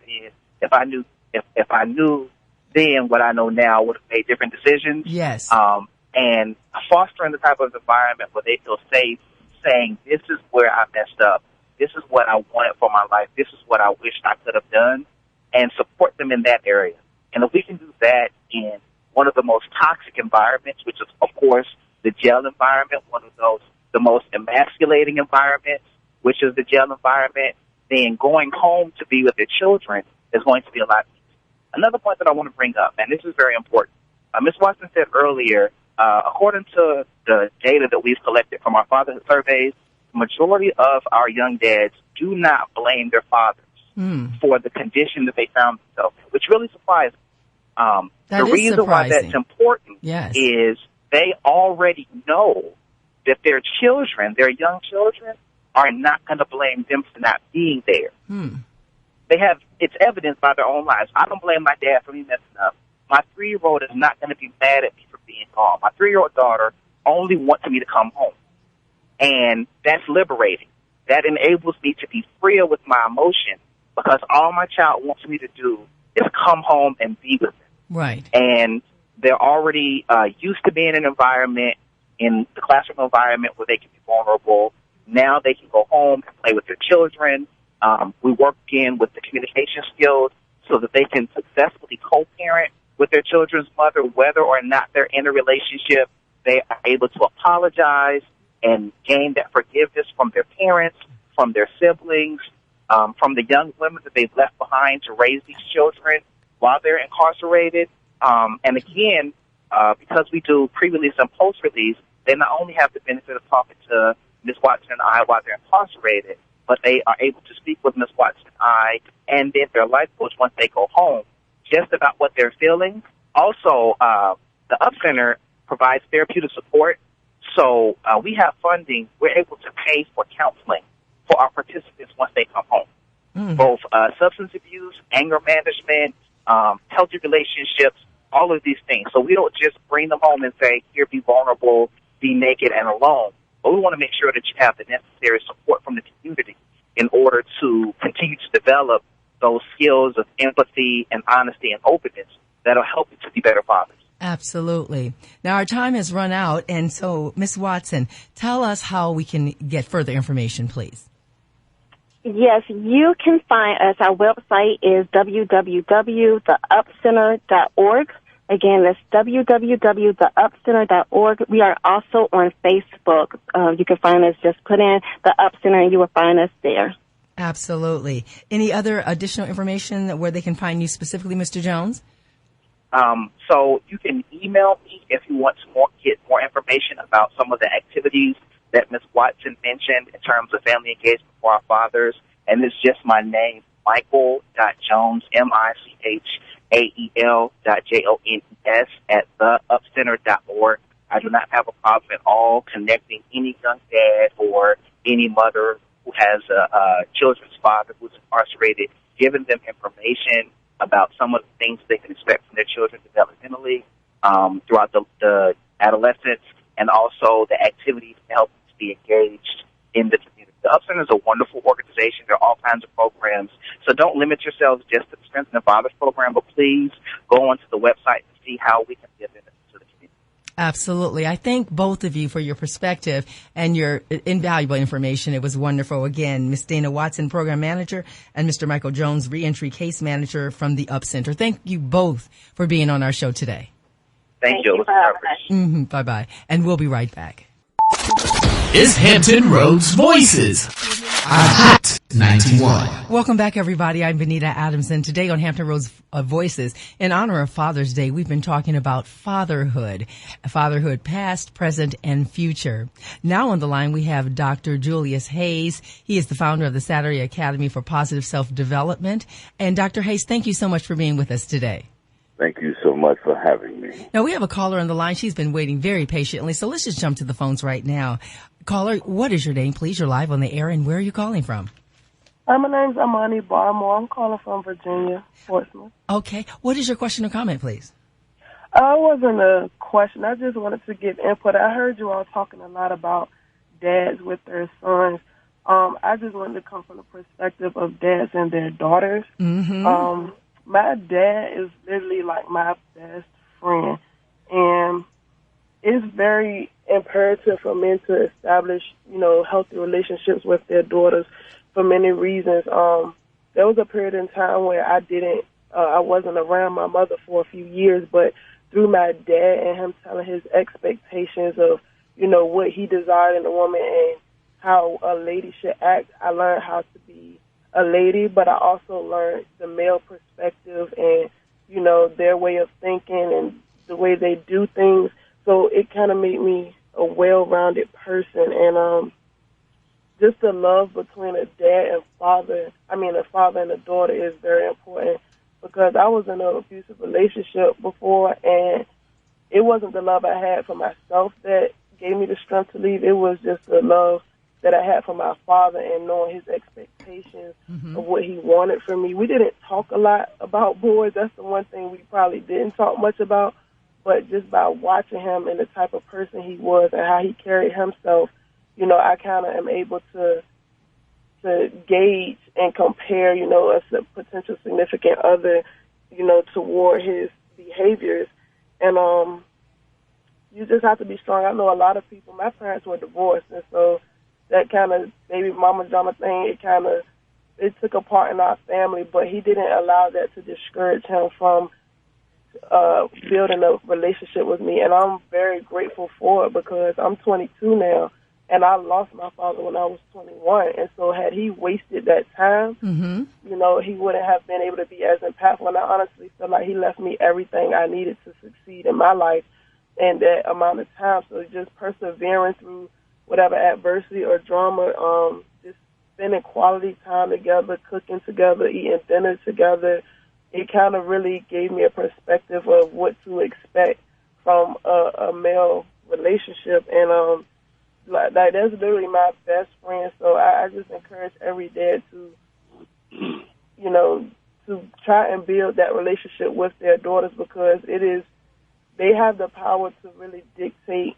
then what I know now, would have made different decisions.
Yes.
And fostering the type of environment where they feel safe, saying, this is where I messed up. This is what I wanted for my life. This is what I wish I could have done, and support them in that area. And if we can do that in one of the most toxic environments, which is, of course, the jail environment, one of those, the most emasculating environments, which is the jail environment, then going home to be with their children is going to be a lot easier. Another point that I want to bring up, and this is very important. Ms. Watson said earlier, according to the data that we've collected from our fatherhood surveys, the majority of our young dads do not blame their fathers for the condition that they found themselves in, which really surprised me. The reason why that's important is they already know that their children, their young children, are not going to blame them for not being there. They have, it's evidenced by their own lives. I don't blame my dad for me messing up. My 3-year-old is not going to be mad at me for being gone. My 3-year-old daughter only wants me to come home. And that's liberating. That enables me to be freer with my emotion, because all my child wants me to do is come home and be with them.
Right.
And they're already used to being in an environment, in the classroom environment, where they can be vulnerable. Now they can go home and play with their children. We work in with the communication skills so that they can successfully co-parent with their children's mother, whether or not they're in a relationship. They are able to apologize and gain that forgiveness from their parents, from their siblings, from the young women that they've left behind to raise these children. while they're incarcerated. And again, because we do pre-release and post-release, they not only have the benefit of talking to Ms. Watson and I while they're incarcerated, but they are able to speak with Ms. Watson and I and then their life coach once they go home, just about what they're feeling. Also, the Up Center provides therapeutic support. So we have funding. We're able to pay for counseling for our participants once they come home. Both substance abuse, anger management, healthy relationships, all of these things. So we don't just bring them home and say, here, be vulnerable, be naked and alone. But we want to make sure that you have the necessary support from the community in order to continue to develop those skills of empathy and honesty and openness that'll help you to be better fathers.
Absolutely. Now, our time has run out, and so, Ms. Watson, tell us how we can get further information, please.
Yes, you can find us. Our website is www.theupcenter.org. Again, that's www.theupcenter.org. We are also on Facebook. You can find us, just put in the Up Center and you will find us there.
Absolutely. Any other additional information where they can find you specifically, Mr. Jones?
So you can email me if you want to get more information about some of the activities that Ms. Watson mentioned in terms of family engagement for our fathers. And it's just my name, Michael.Jones, MICHAEL.JONES at theupcenter.org. I do not have a problem at all connecting any young dad or any mother who has a children's father who's incarcerated, giving them information about some of the things they can expect from their children developmentally throughout the adolescence, and also the activities to help them to be engaged in the community. The Up Center is a wonderful organization. There are all kinds of programs. So don't limit yourselves just to the Strengthening Fathers program, but please go onto the website to see how we can give benefit to the community.
Absolutely. I thank both of you for your perspective and your invaluable information. It was wonderful. Again, Ms. Dana Watson, Program Manager, and Mr. Michael Jones, Reentry Case Manager from the Up Center. Thank you both for being on our show today.
Thank you.
Bye-bye. And we'll be right back.
Is Hampton Roads Voices. Hot 91.
Welcome back, everybody. I'm Benita Adams, and today on Hampton Roads Voices, in honor of Father's Day, we've been talking about fatherhood past, present, and future. Now on the line, we have Dr. Julius Hayes. He is the founder of the Saturday Academy for Positive Self-Development. And Dr. Hayes, thank you so much for being with us today.
Thank you so much for having me.
Now, we have a caller on the line. She's been waiting very patiently, so let's just jump to the phones right now. Caller, what is your name, please? You're live on the air, and where are you calling from?
My name's Amani Barmore. I'm calling from Virginia, Portsmouth.
Okay. What is your question or comment, please?
It wasn't a question. I just wanted to give input. I heard you all talking a lot about dads with their sons. I just wanted to come from the perspective of dads and their daughters. Mm-hmm. My dad is literally like my best friend, and it's very imperative for men to establish, healthy relationships with their daughters for many reasons. There was a period in time where I wasn't around my mother for a few years, but through my dad and him telling his expectations of, what he desired in a woman and how a lady should act, I learned how to be a lady, but I also learned the male perspective and, their way of thinking and the way they do things. So it kind of made me a well-rounded person. And just the love between a dad and father, a father and a daughter is very important, because I was in an abusive relationship before, and it wasn't the love I had for myself that gave me the strength to leave. It was just the love that I had for my father and knowing his expectations of what he wanted from me. We didn't talk a lot about boys. That's the one thing we probably didn't talk much about. But just by watching him and the type of person he was and how he carried himself, I kind of am able to gauge and compare, a potential significant other, toward his behaviors. And you just have to be strong. I know a lot of people, my parents were divorced, and so that kind of baby mama drama thing, it took a part in our family, but he didn't allow that to discourage him from building a relationship with me. And I'm very grateful for it, because I'm 22 now, And I lost my father when I was 21. And so had he wasted that time, you know, he wouldn't have been able to be as impactful. And I honestly feel like he left me everything I needed to succeed in my life in that amount of time. So just persevering through whatever adversity or drama, just spending quality time together, cooking together, eating dinner together, it kind of really gave me a perspective of what to expect from a male relationship. And like that's literally my best friend. So I just encourage every dad to, you know, to try and build that relationship with their daughters, because they have the power to really dictate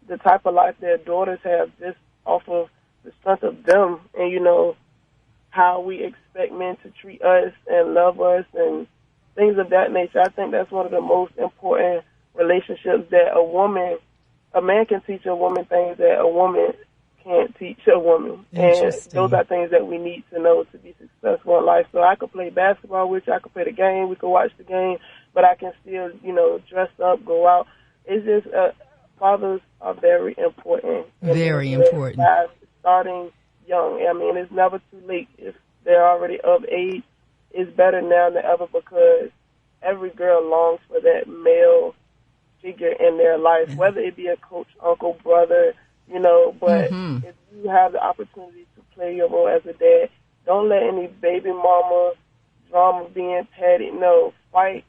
the type of life their daughters have just off of the strength of them and, you know, how we expect men to treat us and love us and things of that nature. I think that's one of the most important relationships that a man can teach a woman things that a woman can't teach a woman. And those are things that we need to know to be successful in life. So I could play basketball with you, I could play the game, we could watch the game, but I can still, you know, dress up, go out. It's just, fathers are very important.
Very important.
Starting young. I mean, it's never too late. If they're already of age, it's better now than ever, because every girl longs for that male figure in their life, whether it be a coach, uncle, brother, you know, but if you have the opportunity to play your role as a dad, don't let any baby mama drama being petty. No, fight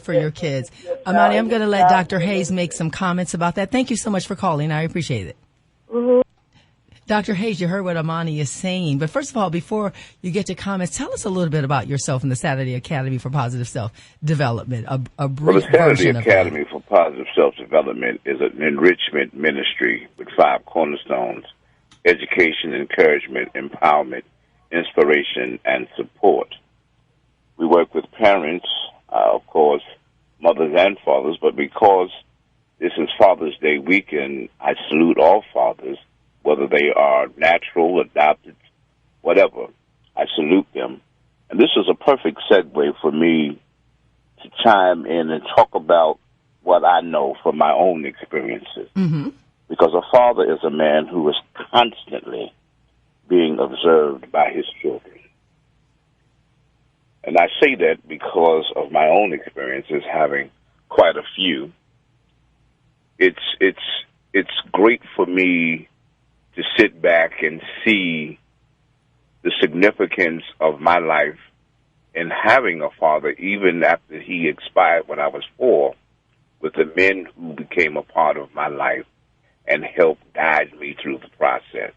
for your kids. Amani, I'm going to let Dr. Hayes make some comments about that. Thank you so much for calling. I appreciate it. Dr. Hayes, you heard what Amani is saying. But first of all, before you get to comments, tell us a little bit about yourself and the Saturday Academy for Positive Self-Development, a brief version of that.
The Saturday Academy for Positive Self-Development is an enrichment ministry with 5 cornerstones: education, encouragement, empowerment, inspiration, and support. We work with parents, of course, mothers and fathers, but because this is Father's Day weekend, I salute all fathers, whether they are natural, adopted, whatever. I salute them. And this is a perfect segue for me to chime in and talk about what I know from my own experiences. Because a father is a man who is constantly being observed by his children. And I say that because of my own experiences, having quite a few. It's great for me to sit back and see the significance of my life in having a father, even after he expired when I was 4, with the men who became a part of my life and helped guide me through the process.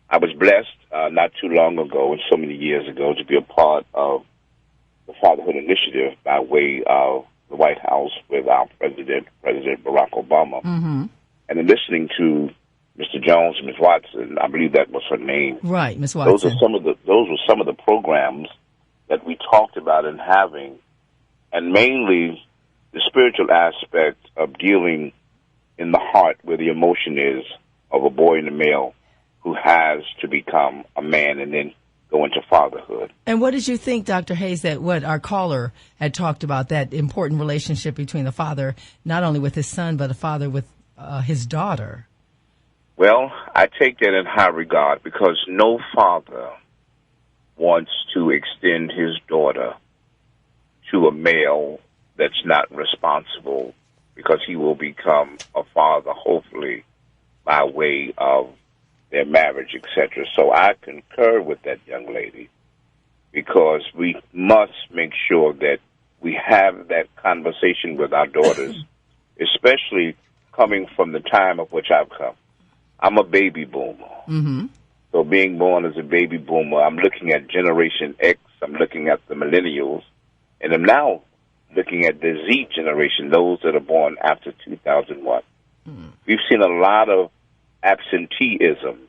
I was blessed not too long ago, and so many years ago, to be a part of the Fatherhood Initiative by way of the White House with our President Barack Obama. And in listening to Mr. Jones and Ms. Watson, I believe that was her name.
Right, Ms. Watson.
Those were some of the programs that we talked about in having, and mainly the spiritual aspect of dealing in the heart where the emotion is of a boy and a male who has to become a man and then go into fatherhood.
And what did you think, Dr. Hayes, that what our caller had talked about, that important relationship between the father, not only with his son, but a father with his daughter?
Well, I take that in high regard, because no father wants to extend his daughter to a male that's not responsible, because he will become a father, hopefully, by way of their marriage, etc. So I concur with that young lady, because we must make sure that we have that conversation with our daughters, especially coming from the time of which I've come. I'm a baby boomer. So being born as a baby boomer, I'm looking at Generation X, I'm looking at the millennials, and I'm now looking at the Z generation, those that are born after 2001. We've seen a lot of absenteeism,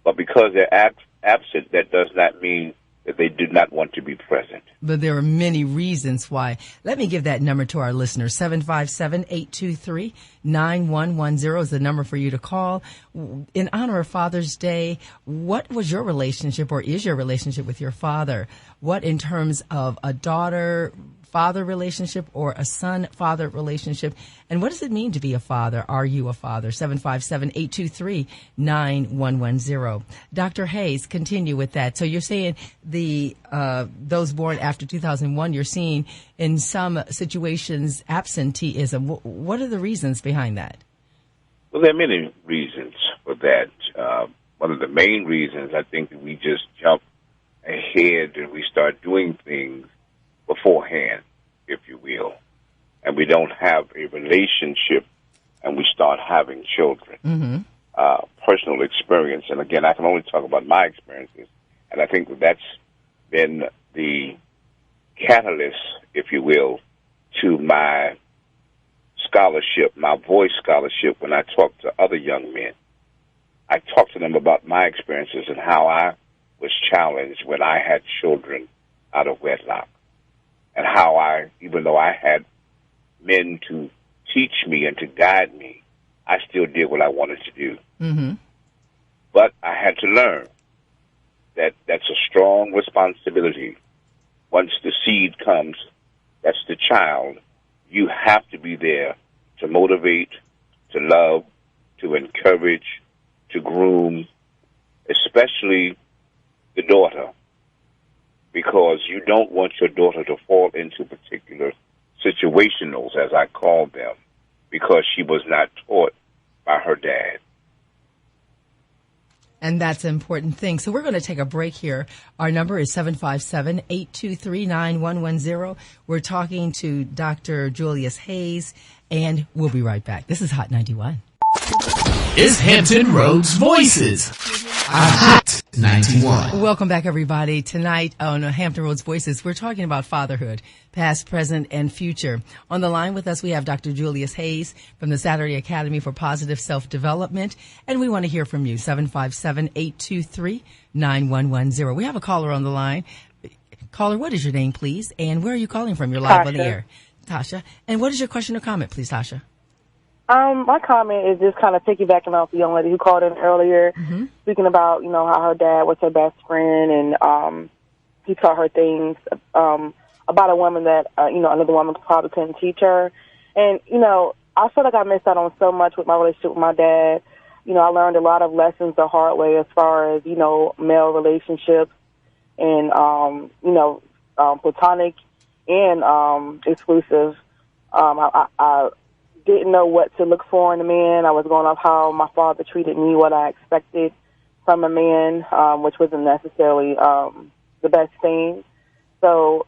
but because they're absent, that does not mean that they do not want to be present.
But there are many reasons why. Let me give that number to our listeners. 757-823-9110 is the number for you to call. In honor of Father's Day, what was your relationship, or is your relationship with your father? What in terms of a daughter, father relationship or a son-father relationship? And what does it mean to be a father? Are you a father? 757-823-9110. Dr. Hayes, continue with that. So you're saying those born after 2001, you're seeing in some situations absenteeism. What are the reasons behind that?
Well, there are many reasons for that. One of the main reasons, I think, that we just jump ahead and we start doing things beforehand, if you will, and we don't have a relationship and we start having children. Personal experience, and again, I can only talk about my experiences, and I think that's been the catalyst, if you will, to my scholarship, my voice scholarship. When I talk to other young men, I talk to them about my experiences and how I was challenged when I had children out of wedlock, and how even though I had men to teach me and to guide me, I still did what I wanted to do. But I had to learn that that's a strong responsibility. Once the seed comes, that's the child, you have to be there to motivate, to love, to encourage, to groom, especially the daughter, because you don't want your daughter to fall into particular situationals, as I call them, because she was not taught by her dad.
And that's an important thing. So we're going to take a break here. Our number is 757-823-9110. We're talking to Dr. Julius Hayes, and we'll be right back. This is Hot 91.
Is Hampton Roads Voices. Hot 91.
Welcome back, everybody. Tonight on Hampton Roads Voices, we're talking about fatherhood, past, present, and future. On the line with us, we have Dr. Julius Hayes from the Saturday Academy for Positive Self-Development, and we want to hear from you, 757-823-9110. We have a caller on the line. Caller, what is your name, please? And where are you calling from? You're live on the air. Tasha. And what is your question or comment, please, Tasha?
My comment is just kind of piggybacking off the young lady who called in earlier, speaking about, how her dad was her best friend, and he taught her things about a woman that, another woman probably couldn't teach her. And, I feel like I missed out on so much with my relationship with my dad. I learned a lot of lessons the hard way as far as, male relationships and, platonic and exclusive. I didn't know what to look for in a man. I was going off how my father treated me, what I expected from a man, which wasn't necessarily the best thing. So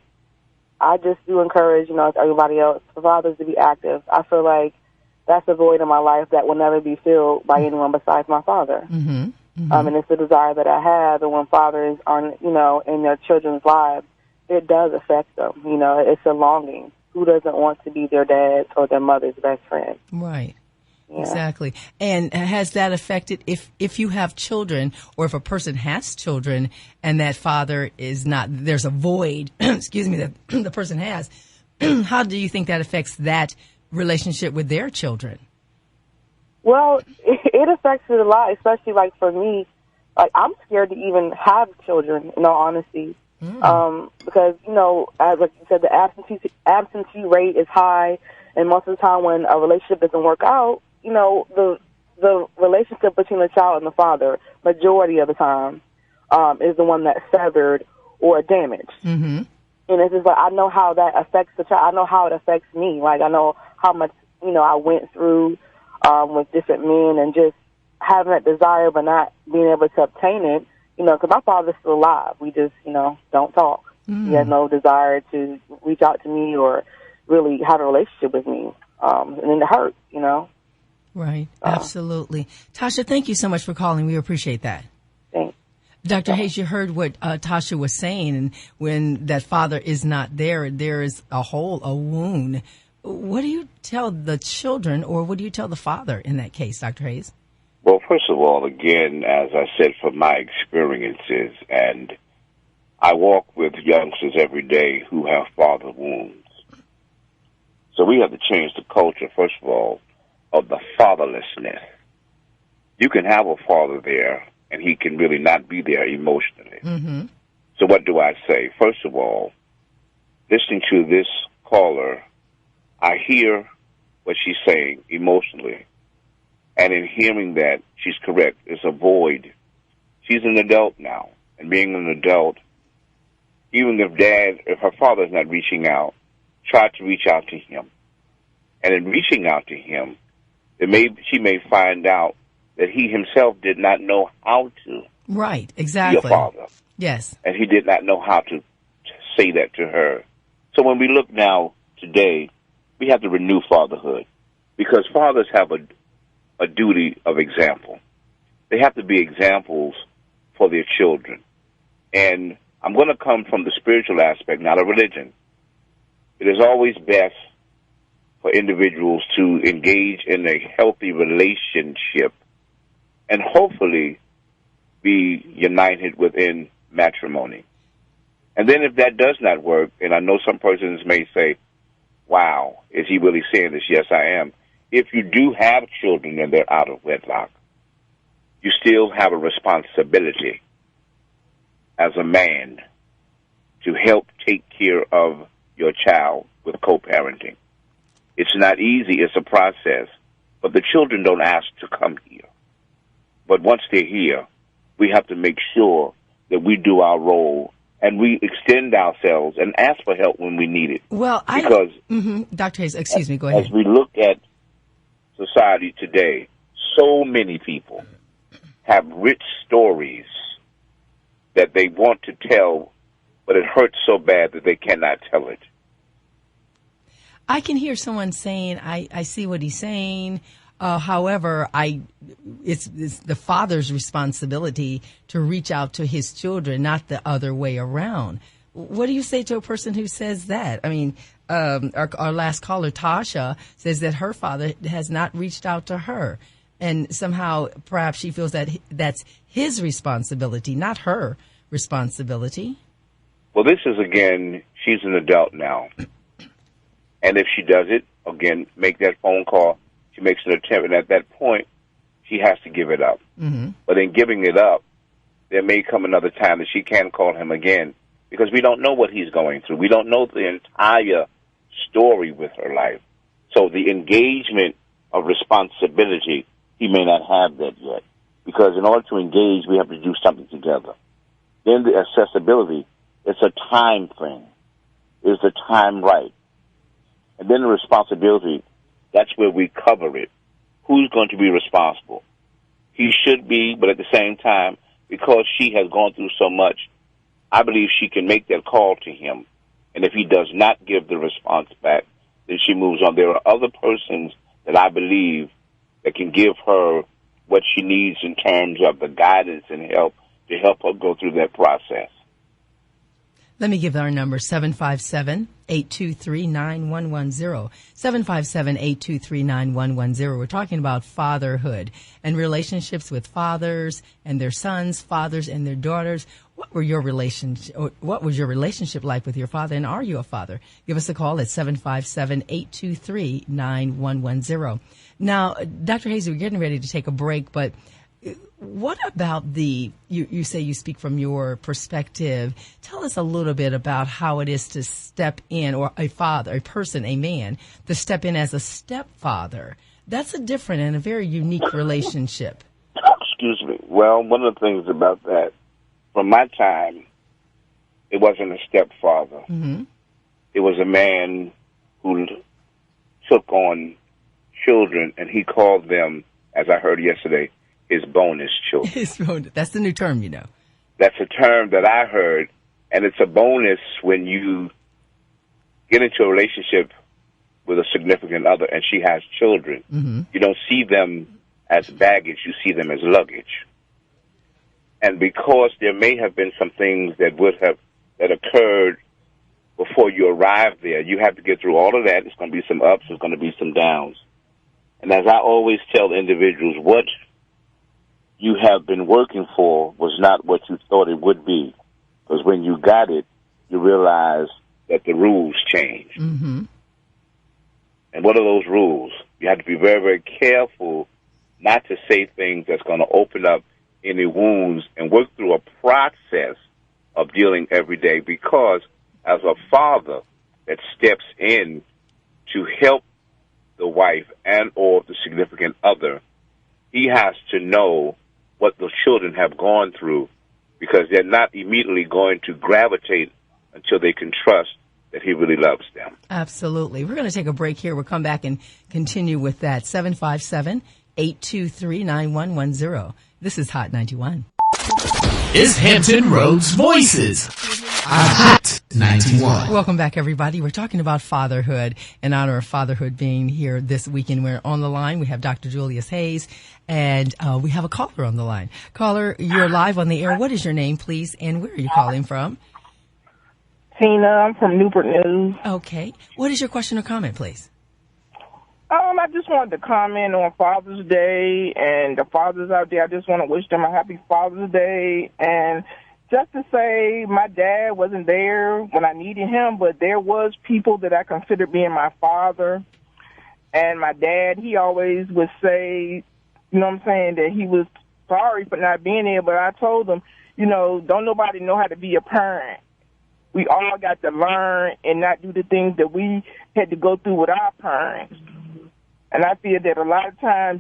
I just do encourage, everybody else, for fathers to be active. I feel like that's a void in my life that will never be filled by anyone besides my father. And it's a desire that I have, and when fathers aren't, in their children's lives, it does affect them. It's a longing. Who doesn't want to be their dad's or their mother's best friend?
Right. Yeah. Exactly. And has that affected if you have children, or if a person has children and that father is not, there's a void, excuse me, that the person has, how do you think that affects that relationship with their children?
Well, it affects it a lot, especially for me. I'm scared to even have children, in all honesty. Because, as like you said, the absentee rate is high, and most of the time when a relationship doesn't work out, the relationship between the child and the father, majority of the time, is the one that's severed or damaged. And it's just I know how that affects the child. I know how it affects me. I know how much, I went through with different men, and just having that desire but not being able to obtain it. Because my father's still alive. We just, don't talk. He had no desire to reach out to me or really have a relationship with me. And then it hurts,
Right. Absolutely. Tasha, thank you so much for calling. We appreciate that.
Thanks.
Dr. Hayes, you heard what Tasha was saying, and when that father is not there, there is a hole, a wound. What do you tell the children, or what do you tell the father in that case, Dr. Hayes?
Well, first of all, again, as I said, from my experiences, and I walk with youngsters every day who have father wounds. So we have to change the culture, first of all, of the fatherlessness. You can have a father there, and he can really not be there emotionally. So what do I say? First of all, listening to this caller, I hear what she's saying emotionally. And in hearing that, she's correct. It's a void. She's an adult now. And being an adult, even if her father's not reaching out, try to reach out to him. And in reaching out to him, she may find out that he himself did not know how to
Right, exactly.
be a father.
Yes.
And he did not know how to say that to her. So when we look now today, we have to renew fatherhood because fathers have a duty of example. They have to be examples for their children. And I'm going to come from the spiritual aspect, not a religion. It is always best for individuals to engage in a healthy relationship and hopefully be united within matrimony. And then if that does not work, and I know some persons may say, wow, is he really saying this? Yes, I am. If you do have children and they're out of wedlock, you still have a responsibility as a man to help take care of your child with co-parenting. It's not easy. It's a process. But the children don't ask to come here. But once they're here, we have to make sure that we do our role and we extend ourselves and ask for help when we need it.
Well,
because
Dr. Hayes, excuse me, go ahead.
As we look at society today, so many people have rich stories that they want to tell, but it hurts so bad that they cannot tell it.
I can hear someone saying, I see what he's saying. However, it's the father's responsibility to reach out to his children, not the other way around. What do you say to a person who says that? I mean, our last caller, Tasha, says that her father has not reached out to her. And somehow perhaps she feels that that's his responsibility, not her responsibility.
Well, this is, again, she's an adult now. And if she does it, again, make that phone call. She makes an attempt, and at that point, she has to give it up. Mm-hmm. But in giving it up, there may come another time that she can call him again because we don't know what he's going through. We don't know the entire story with her life. So the engagement of responsibility, he may not have that yet because in order to engage, we have to do something together. Then the accessibility, it's a time thing. Is the time right? And then the responsibility, that's where we cover it. Who's going to be responsible? He should be, but at the same time, because she has gone through so much, I believe she can make that call to him. And if he does not give the response back, then she moves on. There are other persons that I believe that can give her what she needs in terms of the guidance and help to help her go through that process.
Let me give our number, 757-823-9110. 757-823-9110. We're talking about fatherhood and relationships with fathers and their sons, fathers and their daughters. What was your relationship like with your father, and are you a father? Give us a call at 757-823-9110. Now, Dr. Hayes, we're getting ready to take a break, but what about you say you speak from your perspective. Tell us a little bit about how it is to step in, or a man, to step in as a stepfather. That's a different and a very unique relationship.
Excuse me. Well, one of the things about that, from my time, it wasn't a stepfather. Mm-hmm. It was a man who took on children, and he called them, as I heard yesterday, his bonus children.
That's the new term, you know.
That's a term that I heard, and it's a bonus when you get into a relationship with a significant other and she has children. Mm-hmm. You don't see them as baggage, you see them as luggage. And because there may have been some things that occurred before you arrived there, you have to get through all of that. There's going to be some ups, there's going to be some downs. And as I always tell individuals, what you have been working for was not what you thought it would be. Because when you got it, you realize that the rules change. Mm-hmm. And what are those rules? You have to be very, very careful not to say things that's going to open up any wounds and work through a process of dealing every day. Because as a father, that steps in to help the wife and or the significant other, he has to know what the children have gone through, because they're not immediately going to gravitate until they can trust that he really loves them.
Absolutely. We're going to take a break here. We'll come back and continue with that. 757-823-9110. This is Hot 91.
Is Hampton Roads Voices. Hot 91.
Welcome back, everybody. We're talking about fatherhood, in honor of fatherhood being here this weekend. We're on the line. We have Dr. Julius Hayes, and we have a caller on the line. Caller, you're live on the air. What is your name, please, and where are you calling from?
Tina, I'm from Newport News.
Okay. What is your question or comment, please?
I just wanted to comment on Father's Day and the fathers out there. I just want to wish them a happy Father's Day. And just to say, my dad wasn't there when I needed him, but there was people that I considered being my father. And my dad, he always would say, you know what I'm saying, that he was sorry for not being there. But I told him, don't nobody know how to be a parent. We all got to learn and not do the things that we had to go through with our parents. And I feel that a lot of times,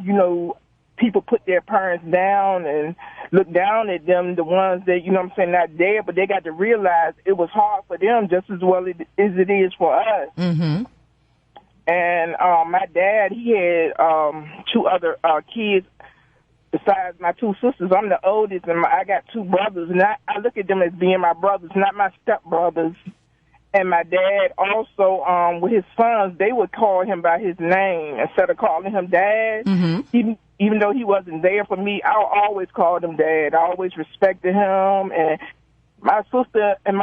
people put their parents down and look down at them, the ones that, not there, but they got to realize it was hard for them just as well as it is for us.
Mm-hmm.
And my dad, he had two other kids besides my two sisters. I'm the oldest, and I got two brothers, and I look at them as being my brothers, not my stepbrothers. And my dad also, with his sons, they would call him by his name instead of calling him Dad.
Mm-hmm.
Even though he wasn't there for me, I always called him Dad. I always respected him. And my sister and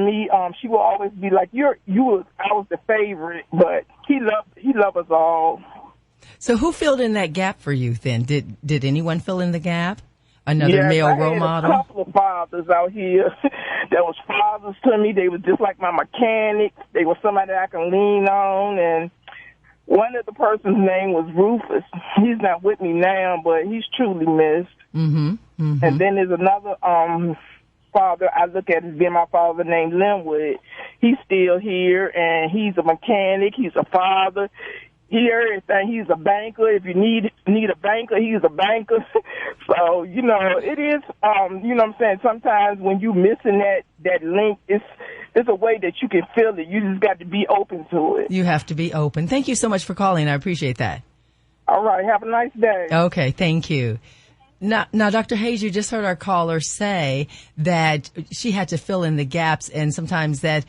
me, she will always be like, I was the favorite, but he loved us all.
So who filled in that gap for you then? Did anyone fill in the gap? Another male role model?
I had a couple of fathers out here that was fathers to me. They were just like my mechanics. They were somebody that I can lean on. And one of the person's name was Rufus. He's not with me now, but he's truly missed.
Mm-hmm. Mm-hmm.
And then there's another father I look at as being my father named Linwood. He's still here, and he's a mechanic. He's a father. Everything. He's a banker. If you need a banker, he's a banker. So, it is, sometimes when you missing that link, it's a way that you can feel it. You just got to be open to it.
You have to be open. Thank you so much for calling. I appreciate that.
All right. Have a nice day.
Okay. Thank you. Now, Dr. Hayes, you just heard our caller say that she had to fill in the gaps, and sometimes that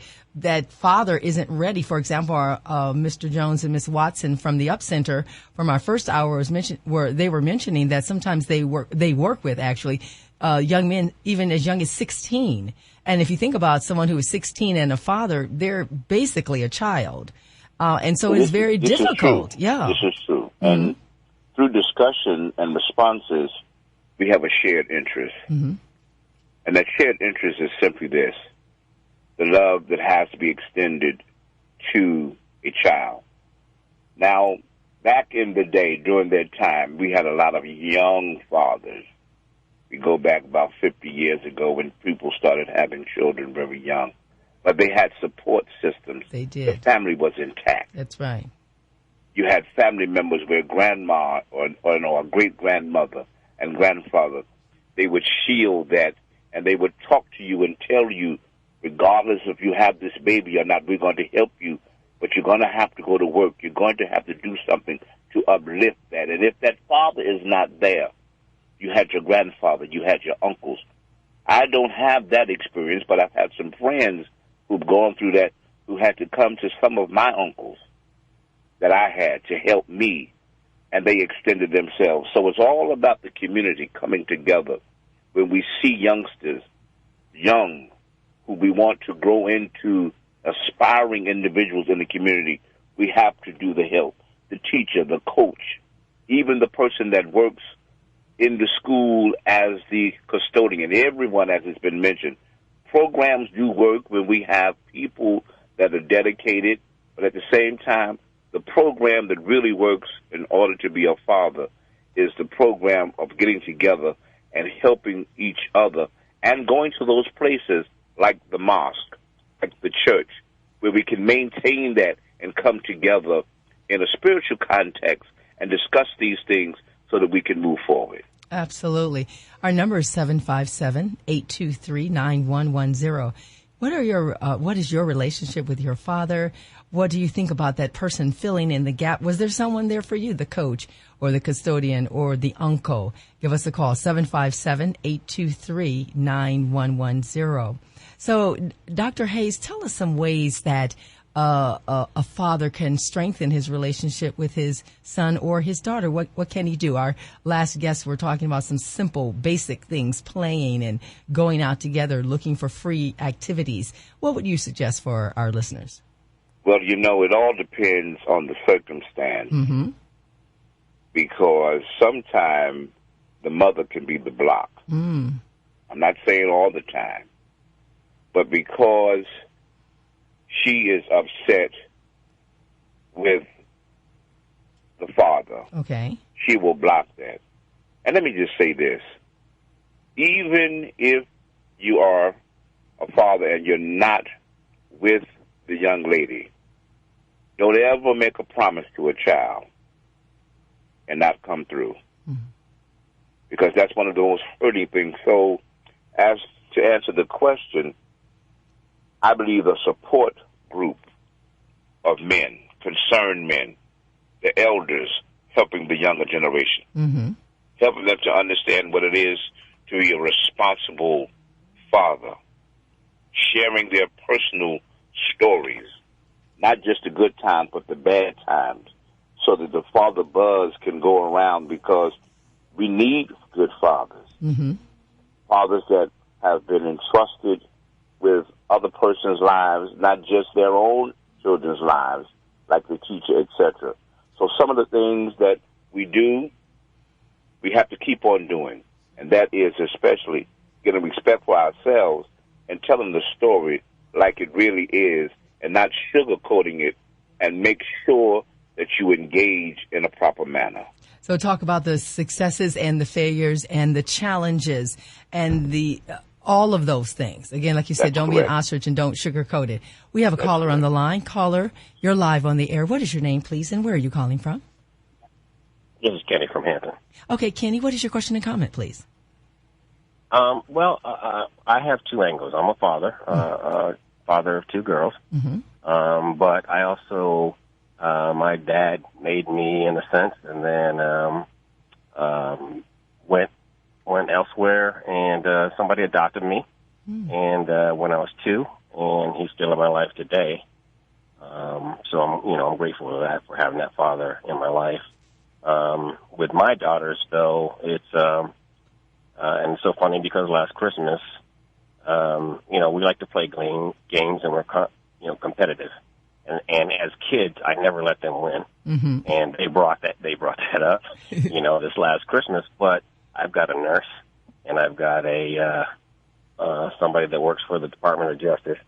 father isn't ready. For example, Mr. Jones and Miss Watson from the Up Center from our first hour they were mentioning that sometimes they work with actually young men even as young as 16. And if you think about someone who is 16 and a father, they're basically a child, and so it's very difficult.
This is true, and through discussion and responses, we have a shared interest.
Mm-hmm.
And that shared interest is simply this: the love that has to be extended to a child. Now, back in the day, during that time, we had a lot of young fathers. We go back about 50 years ago when people started having children very young. But they had support systems.
They did.
The family was intact.
That's right.
You had family members where grandma or a great-grandmother and grandfather, they would shield that, and they would talk to you and tell you, regardless if you have this baby or not, we're going to help you, but you're going to have to go to work. You're going to have to do something to uplift that. And if that father is not there, you had your grandfather, you had your uncles. I don't have that experience, but I've had some friends who've gone through that, who had to come to some of my uncles that I had to help me, and they extended themselves. So it's all about the community coming together. When we see youngsters, young, who we want to grow into aspiring individuals in the community, we have to do the help. The teacher, the coach, even the person that works in the school as the custodian, everyone, as has been mentioned. Programs do work when we have people that are dedicated, but at the same time, the program that really works in order to be a father is the program of getting together and helping each other and going to those places like the mosque, like the church, where we can maintain that and come together in a spiritual context and discuss these things so that we can move forward.
Absolutely. Our number is 757-823-9110. What is your relationship with your father? What do you think about that person filling in the gap? Was there someone there for you, the coach or the custodian or the uncle? Give us a call, 757-823-9110. So, Dr. Hayes, tell us some ways that a father can strengthen his relationship with his son or his daughter. What can he do? Our last guests were talking about some simple, basic things, playing and going out together, looking for free activities. What would you suggest for our listeners?
Well, it all depends on the circumstance.
Mm-hmm.
Because sometimes the mother can be the block. I'm not saying all the time. But because she is upset with the father,
okay,
she will block that. And let me just say this. Even if you are a father and you're not with the young lady, don't ever make a promise to a child and not come through. Because that's one of those hurting things. So, as to answer the question, I believe a support group of men, concerned men, the elders, helping the younger generation, helping them to understand what it is to be a responsible father, sharing their personal stories, not just the good times, but the bad times, so that the father buzz can go around, because we need good fathers. Fathers that have been entrusted with other person's lives, not just their own children's lives, like the teacher, etc. So some of the things that we do, we have to keep on doing. And that is especially getting respect for ourselves and telling the story like it really is and not sugarcoating it, and make sure that you engage in a proper manner.
So talk about the successes and the failures and the challenges and the all of those things. Again, like you said, don't be an ostrich and don't sugarcoat it. We have a caller on the line. Caller, you're live on the air. What is your name, please, and where are you calling from?
This is Kenny from Hampton.
Okay, Kenny, what is your question and comment, please?
I have two angles. I'm a father, father of two girls. But I also, my dad made me in a sense, and then went elsewhere, and somebody adopted me. And when I was 2, and he's still in my life today. So I'm grateful for that, for having that father in my life. With my daughters, though, it's and it's so funny because last Christmas, we like to play games, and we're competitive. And as kids, I never let them win. And they brought that up, this last Christmas. But I've got a nurse, and I've got somebody that works for the Department of Justice,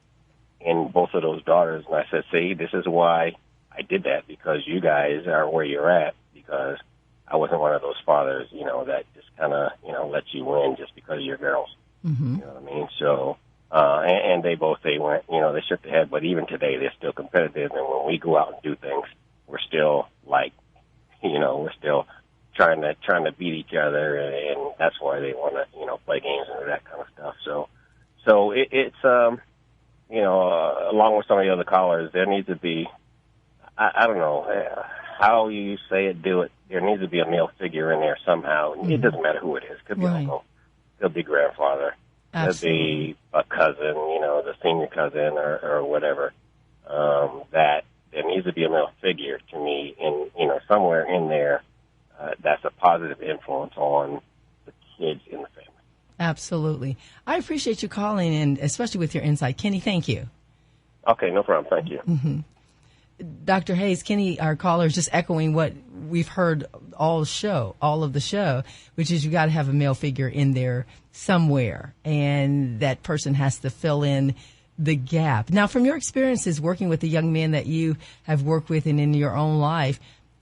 and both of those daughters. And I said, see, this is why I did that, because you guys are where you're at, because I wasn't one of those fathers, that just kind of, lets you win just because you're girls. You know what I mean? So, and they went, they shook their head, but even today they're still competitive. And when we go out and do things, we're still we're still trying to beat each other, and that's why they want to, play games and that kind of stuff. So it's along with some of the other callers, there needs to be, I don't know how you say it, do it. There needs to be a male figure in there somehow. It doesn't matter who it is. Could be uncle, could be grandfather, could be a cousin, the senior cousin or whatever. That there needs to be a male figure to me in, somewhere in there. That's a positive influence on the kids in the family.
Absolutely. I appreciate you calling, and especially with your insight. Kenny, thank you.
Okay, no problem. Thank you.
Dr. Hayes, Kenny, our caller, is just echoing what we've heard all of the show, which is you got to have a male figure in there somewhere, and that person has to fill in the gap. Now, from your experiences working with the young men that you have worked with and in your own life,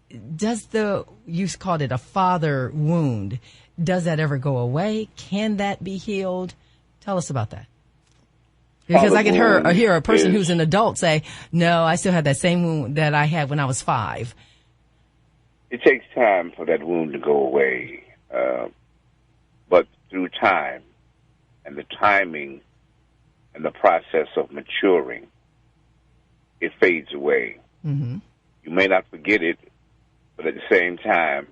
you called it a father wound, does that ever go away? Can that be healed? Tell us about that. Because I can
wound
hear a person
is-
who's an adult say, no, I still have that same wound that I had when I was 5.
It takes time for that wound to go away, but through time and the timing and the process of maturing, it fades away.
Mm-hmm.
You may not forget it, but at the same time,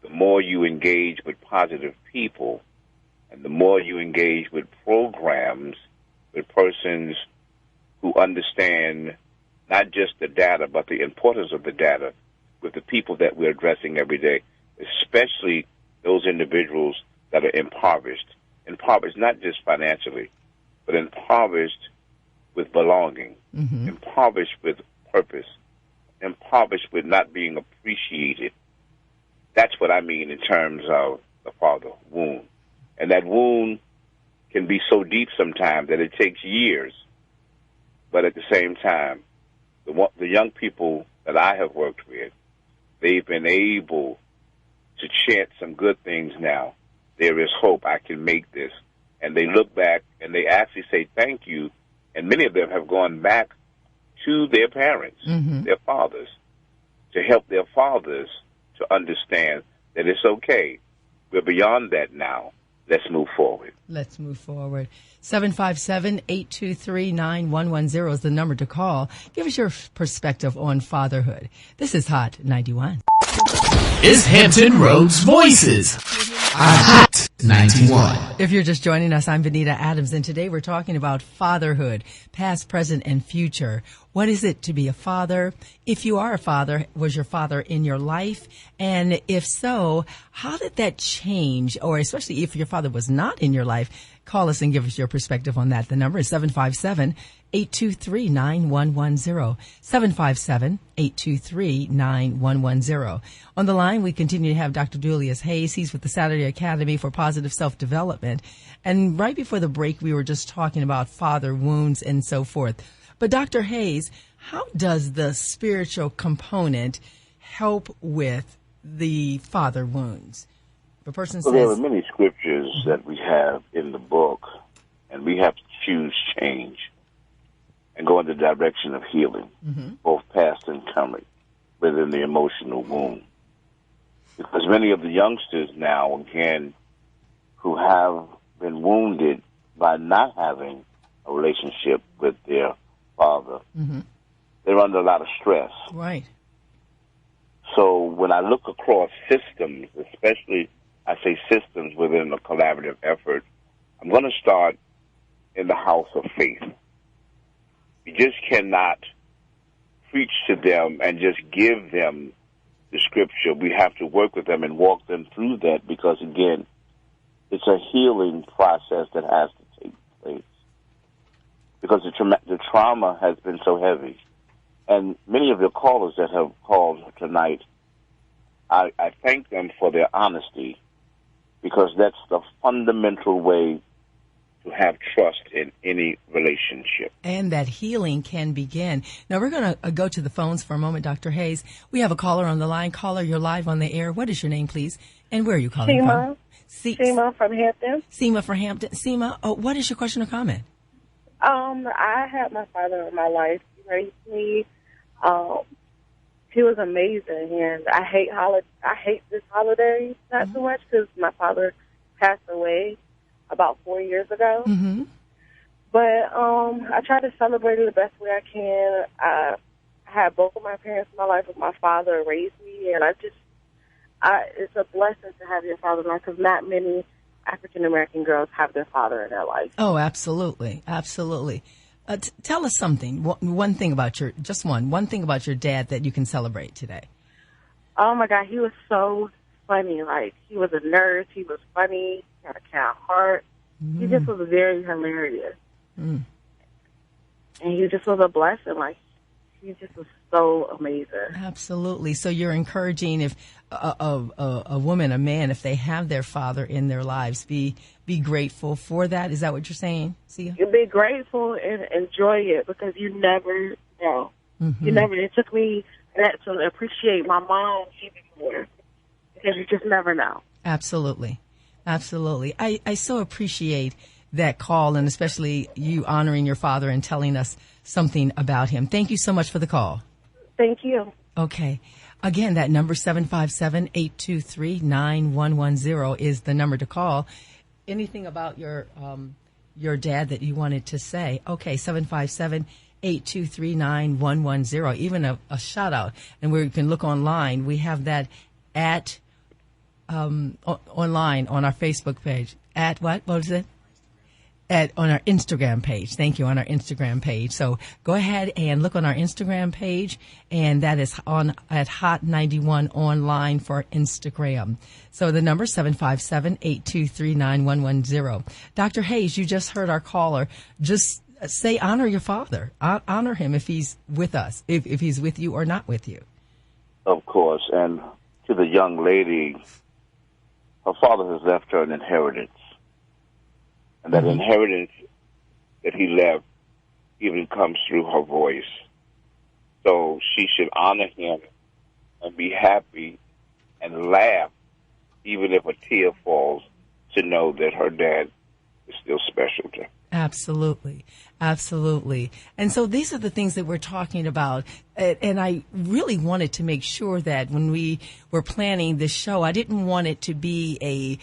the more you engage with positive people and the more you engage with programs, with persons who understand not just the data, but the importance of the data with the people that we're addressing every day, especially those individuals that are impoverished not just financially, but impoverished with belonging, impoverished with purpose, impoverished with not being appreciated. That's what I mean in terms of the father wound. And that wound can be so deep sometimes that it takes years. But at the same time, the young people that I have worked with, they've been able to chant some good things now. There is hope. I can make this. And they look back and they actually say thank you. And many of them have gone back to their parents, their fathers, to help their fathers to understand that it's okay. We're beyond that now. Let's move forward.
Let's move forward. 757-823-9110 is the number to call. Give us your perspective on fatherhood. This is Hot 91.
Is Hampton Roads Voices. Hot 91.
If you're just joining us, I'm Benita Adams, and today we're talking about fatherhood, past, present, and future. What is it to be a father? If you are a father, was your father in your life? And if so, how did that change? Or especially if your father was not in your life, call us and give us your perspective on that. The number is 757-823-9110. 757-823-9110. On the line, we continue to have Dr. Julius Hayes. He's with the Saturday Academy for Positive Self-Development. And right before the break, we were just talking about father wounds and so forth. But Dr. Hayes, how does the spiritual component help with the father wounds? The person
Well, there
says,
are many scriptures that we have in the book, and we have to choose change and go in the direction of healing, both past and current, within the emotional wound. Because many of the youngsters now, again, who have been wounded by not having a relationship with their father, they're under a lot of stress.
right.
So when I look across systems, especially I say systems within a collaborative effort, I'm going to start in the house of faith. You just cannot preach to them and just give them the scripture. We have to work with them and walk them through that because, again, it's a healing process that has to take place. Because the trauma has been so heavy. And many of the callers that have called tonight, I thank them for their honesty because that's the fundamental way to have trust in any relationship.
And that healing can begin. Now, we're going to go to the phones for a moment, Dr. Hayes. We have a caller on the line. Caller, you're live on the air. What is your name, please? And where are you calling from?
Seema from Hampton.
Seema from Hampton. Seema, what is your question or comment?
I had my father in my life. He raised me. He was amazing, and I hate this holiday not so much because my father passed away about 4 years ago. But I try to celebrate it the best way I can. I had both of my parents in my life, but my father raised me, and it's a blessing to have your father in life because not many African American girls have their father in their life.
Oh, absolutely, absolutely. Tell us something. One thing about one thing about your dad that you can celebrate today.
Oh my God, he was so funny. Like, he was a nurse. He was funny. He had a kind heart. He just was very hilarious. And he just was a blessing. Like, he just was so amazing.
Absolutely. So you're encouraging if a woman, a man, if they have their father in their lives, be grateful for that. Is that what you're saying, Sia?
You be grateful and enjoy it because you never know. You never. It took me to appreciate my mom even more because you just never know.
Absolutely. Absolutely. I so appreciate that call, and especially you honoring your father and telling us something about him. Thank you so much for the call.
Thank you.
Okay. Again, that number 757-823-9110 is the number to call. Anything about your dad that you wanted to say? Okay, 757-823-9110. Even a shout out, and we can look online. We have that at online on our Facebook page. At what? What was it? On our Instagram page. Thank you, on our Instagram page. So go ahead and look on our Instagram page, and that is on at Hot 91 online for Instagram. So the number 757-823-9110. Dr. Hayes, you just heard our caller. Just say honor your father. Honor him if he's with us, if he's with you or not with you.
Of course. And to the young lady, her father has left her an inheritance. And that inheritance that he left even comes through her voice. So she should honor him and be happy and laugh, even if a tear falls, to know that her dad is still special to her.
Absolutely. Absolutely. And so these are the things that we're talking about. And I really wanted to make sure that when we were planning this show, I didn't want it to be a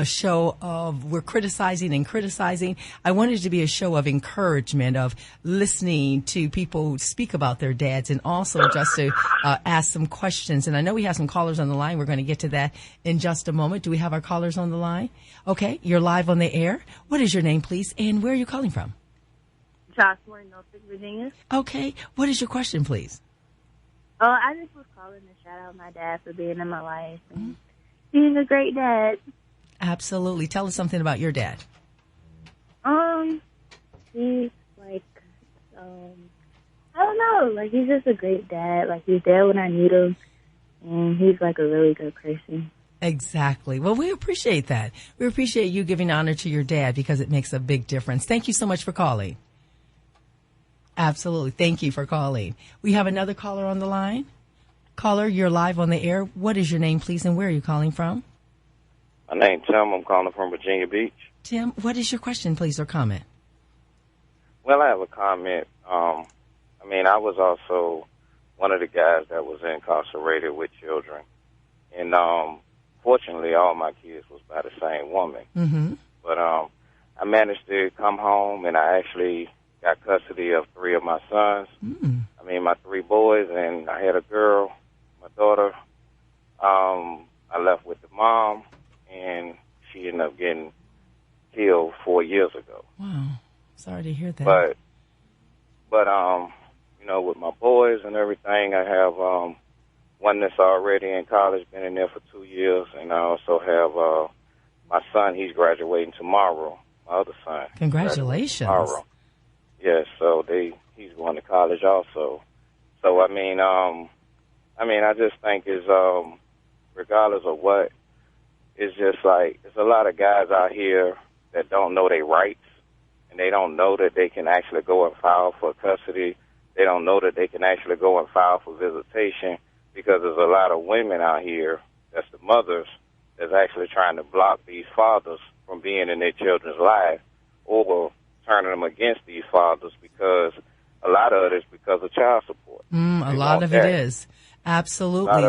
show of we're criticizing and criticizing. I wanted it to be a show of encouragement, of listening to people speak about their dads, and also just to ask some questions. And I know we have some callers on the line. We're going to get to that in just a moment. Do we have our callers on the line? Okay, you're live on the air. What is your name, please, and where are you calling from?
Joshua in Norfolk, Virginia.
Okay, what is your question, please?
Oh, I just was calling to shout out my dad for being in my life and being a great dad.
Absolutely. Tell us something about your dad.
He's like, I don't know, like he's just a great dad. Like he's there when I need him, and he's like a really good person.
Exactly. Well, we appreciate that. We appreciate you giving honor to your dad because it makes a big difference. Thank you so much for calling. Absolutely. Thank you for calling. We have another caller on the line. Caller, you're live on the air. What is your name, please, and where are you calling from?
My name's Tim. I'm calling from Virginia Beach.
Tim, what is your question, please, or comment?
Well, I have a comment. I was also one of the guys that was incarcerated with children. And fortunately, all my kids was by the same woman.
Mm-hmm.
But I managed to come home, and I actually got custody of 3 of my sons.
Mm.
My 3 boys, and I had a girl, my daughter. I left with the mom, and she ended up getting killed 4 years ago.
Wow. Sorry to hear that.
But with my boys and everything, I have one that's already in college, been in there for 2 years, and I also have my son. He's graduating tomorrow. My other son.
Congratulations.
Tomorrow. Yes, so he's going to college also. So I just think is regardless of what, it's just like there's a lot of guys out here that don't know their rights, and they don't know that they can actually go and file for custody. They don't know that they can actually go and file for visitation, because there's a lot of women out here, that's the mothers, that's actually trying to block these fathers from being in their children's life, or turning them against these fathers, because a lot of it is because of child support.
A lot of it is. Absolutely.
A lot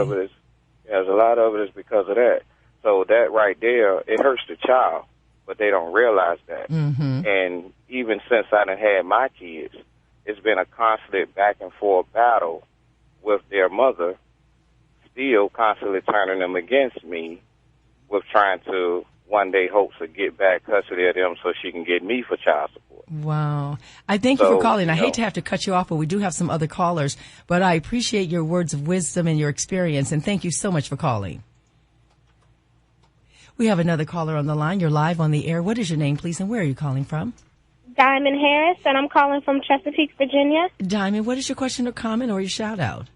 of it is because of that. So that right there, it hurts the child, but they don't realize that.
Mm-hmm.
And even since I done had my kids, it's been a constant back and forth battle with their mother, still constantly turning them against me, with trying to one day hopes to get back custody of them so she can get me for child support.
Wow. I thank you for calling. I hate to have to cut you off, but we do have some other callers. But I appreciate your words of wisdom and your experience, and thank you so much for calling. We have another caller on the line. You're live on the air. What is your name, please, and where are you calling from?
Diamond Harris, and I'm calling from Chesapeake, Virginia.
Diamond, what is your question or comment or your shout-out?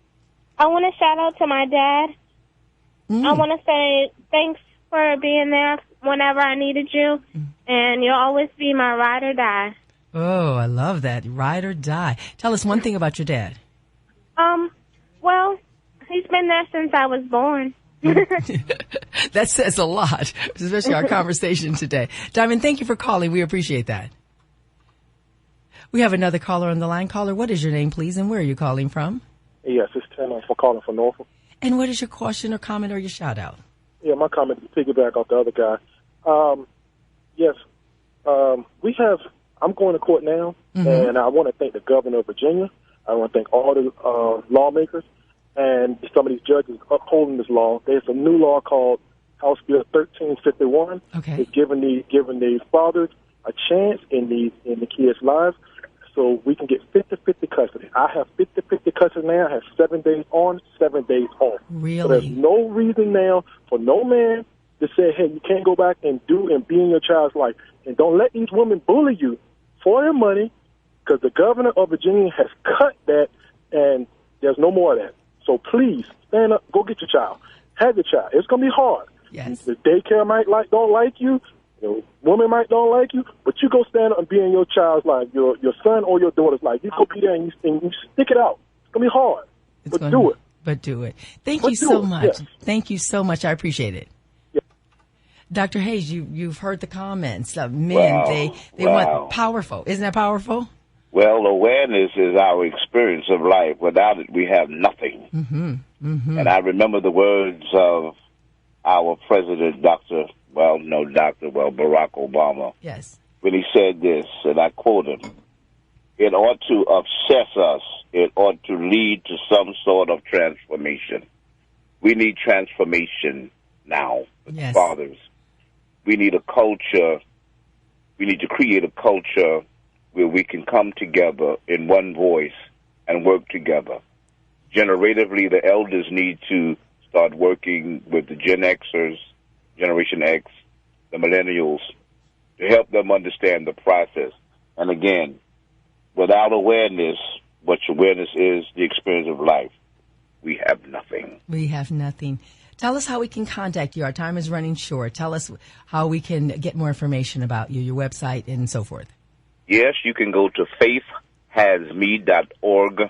I want to shout out to my dad. I want to say thanks for being there whenever I needed you, and you'll always be my ride or die.
Oh, I love that. Ride or die. Tell us one thing about your dad.
Well, he's been there since I was born.
That says a lot, especially our conversation today. Diamond, thank you for calling. We appreciate that. We have another caller on the line. Caller, what is your name, please, and where are you calling from?
Yes, it's Tim. I'm calling from Norfolk.
And what is your question or comment or your shout-out?
Yeah, my comment is to piggyback off the other guy. Yes, I'm going to court now, and I want to thank the governor of Virginia. I want to thank all the lawmakers and some of these judges upholding this law. There's a new law called House Bill 1351.
Okay.
It's giving the fathers a chance in the kids' lives, so we can get 50-50 custody. I have 50-50 custody now. I have 7 days on, 7 days off.
Really?
So there's no reason now for no man to say, hey, you can't go back and be in your child's life. And don't let these women bully you for their money, because the governor of Virginia has cut that, and there's no more of that. So please, stand up, go get your child. Have your child. It's going to be hard.
Yes.
The daycare don't like you. The woman might don't like you, but you go stand up and be in your child's life, your son or your daughter's life. You go be there and you stick it out. It's going to be hard, but do it.
But do it. Thank you so much.
Yes.
Thank you so much. I appreciate it.
Yeah.
Dr. Hayes, you've heard the comments of men. They want powerful. Isn't that powerful?
Well, awareness is our experience of life. Without it, we have nothing. And I remember the words of our president, Barack Obama.
Yes.
When he said this, and I quote him, it ought to obsess us. It ought to lead to some sort of transformation. We need transformation now,
yes.
Fathers. We need a culture. We need to create a culture where we can come together in one voice and work together. Generatively, the elders need to start working with the Gen Xers, Generation X, the millennials, to help them understand the process. And again, without awareness, which awareness is the experience of life, we have nothing.
We have nothing. Tell us how we can contact you. Our time is running short. Tell us how we can get more information about you, your website, and so forth.
Yes, you can go to faithhasme.org.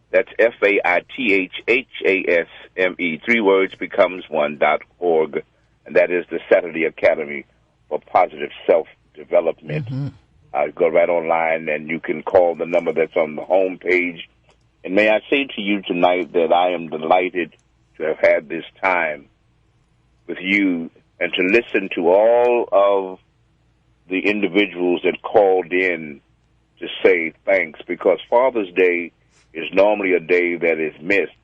That's FAITHHASME. 3 words becomes one.org. And that is the Saturday Academy for Positive Self-Development. Go right online, and you can call the number that's on the home page. And may I say to you tonight that I am delighted to have had this time with you and to listen to all of the individuals that called in to say thanks, because Father's Day is normally a day that is missed,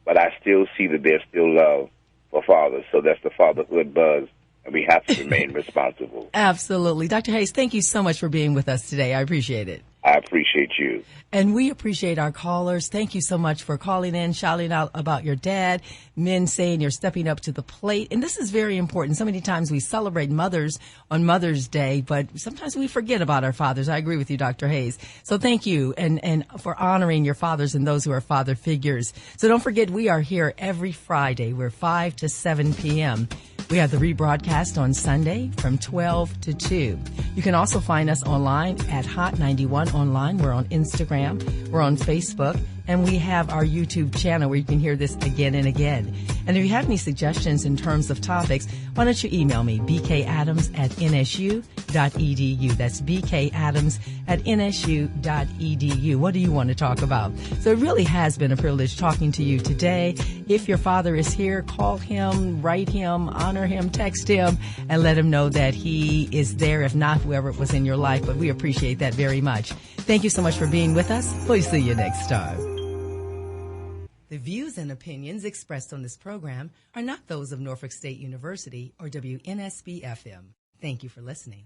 but I still see that there's still love for fathers. So that's the fatherhood buzz, and we have to remain responsible.
Absolutely. Dr. Hayes, thank you so much for being with us today. I appreciate it.
I appreciate you.
And we appreciate our callers. Thank you so much for calling in, shouting out about your dad, men saying you're stepping up to the plate. And this is very important. So many times we celebrate mothers on Mother's Day, but sometimes we forget about our fathers. I agree with you, Dr. Hayes. So thank you and for honoring your fathers and those who are father figures. So don't forget, we are here every Friday. We're 5 to 7 p.m. We have the rebroadcast on Sunday from 12 to 2. You can also find us online at Hot 91 Online. We're on Instagram. We're on Facebook. And we have our YouTube channel where you can hear this again and again. And if you have any suggestions in terms of topics, why don't you email me, bkadams@nsu.edu. That's bkadams@nsu.edu. What do you want to talk about? So it really has been a privilege talking to you today. If your father is here, call him, write him, honor him, text him, and let him know that he is there, if not whoever was in your life. But we appreciate that very much. Thank you so much for being with us. We'll see you next time. The views and opinions expressed on this program are not those of Norfolk State University or WNSB FM. Thank you for listening.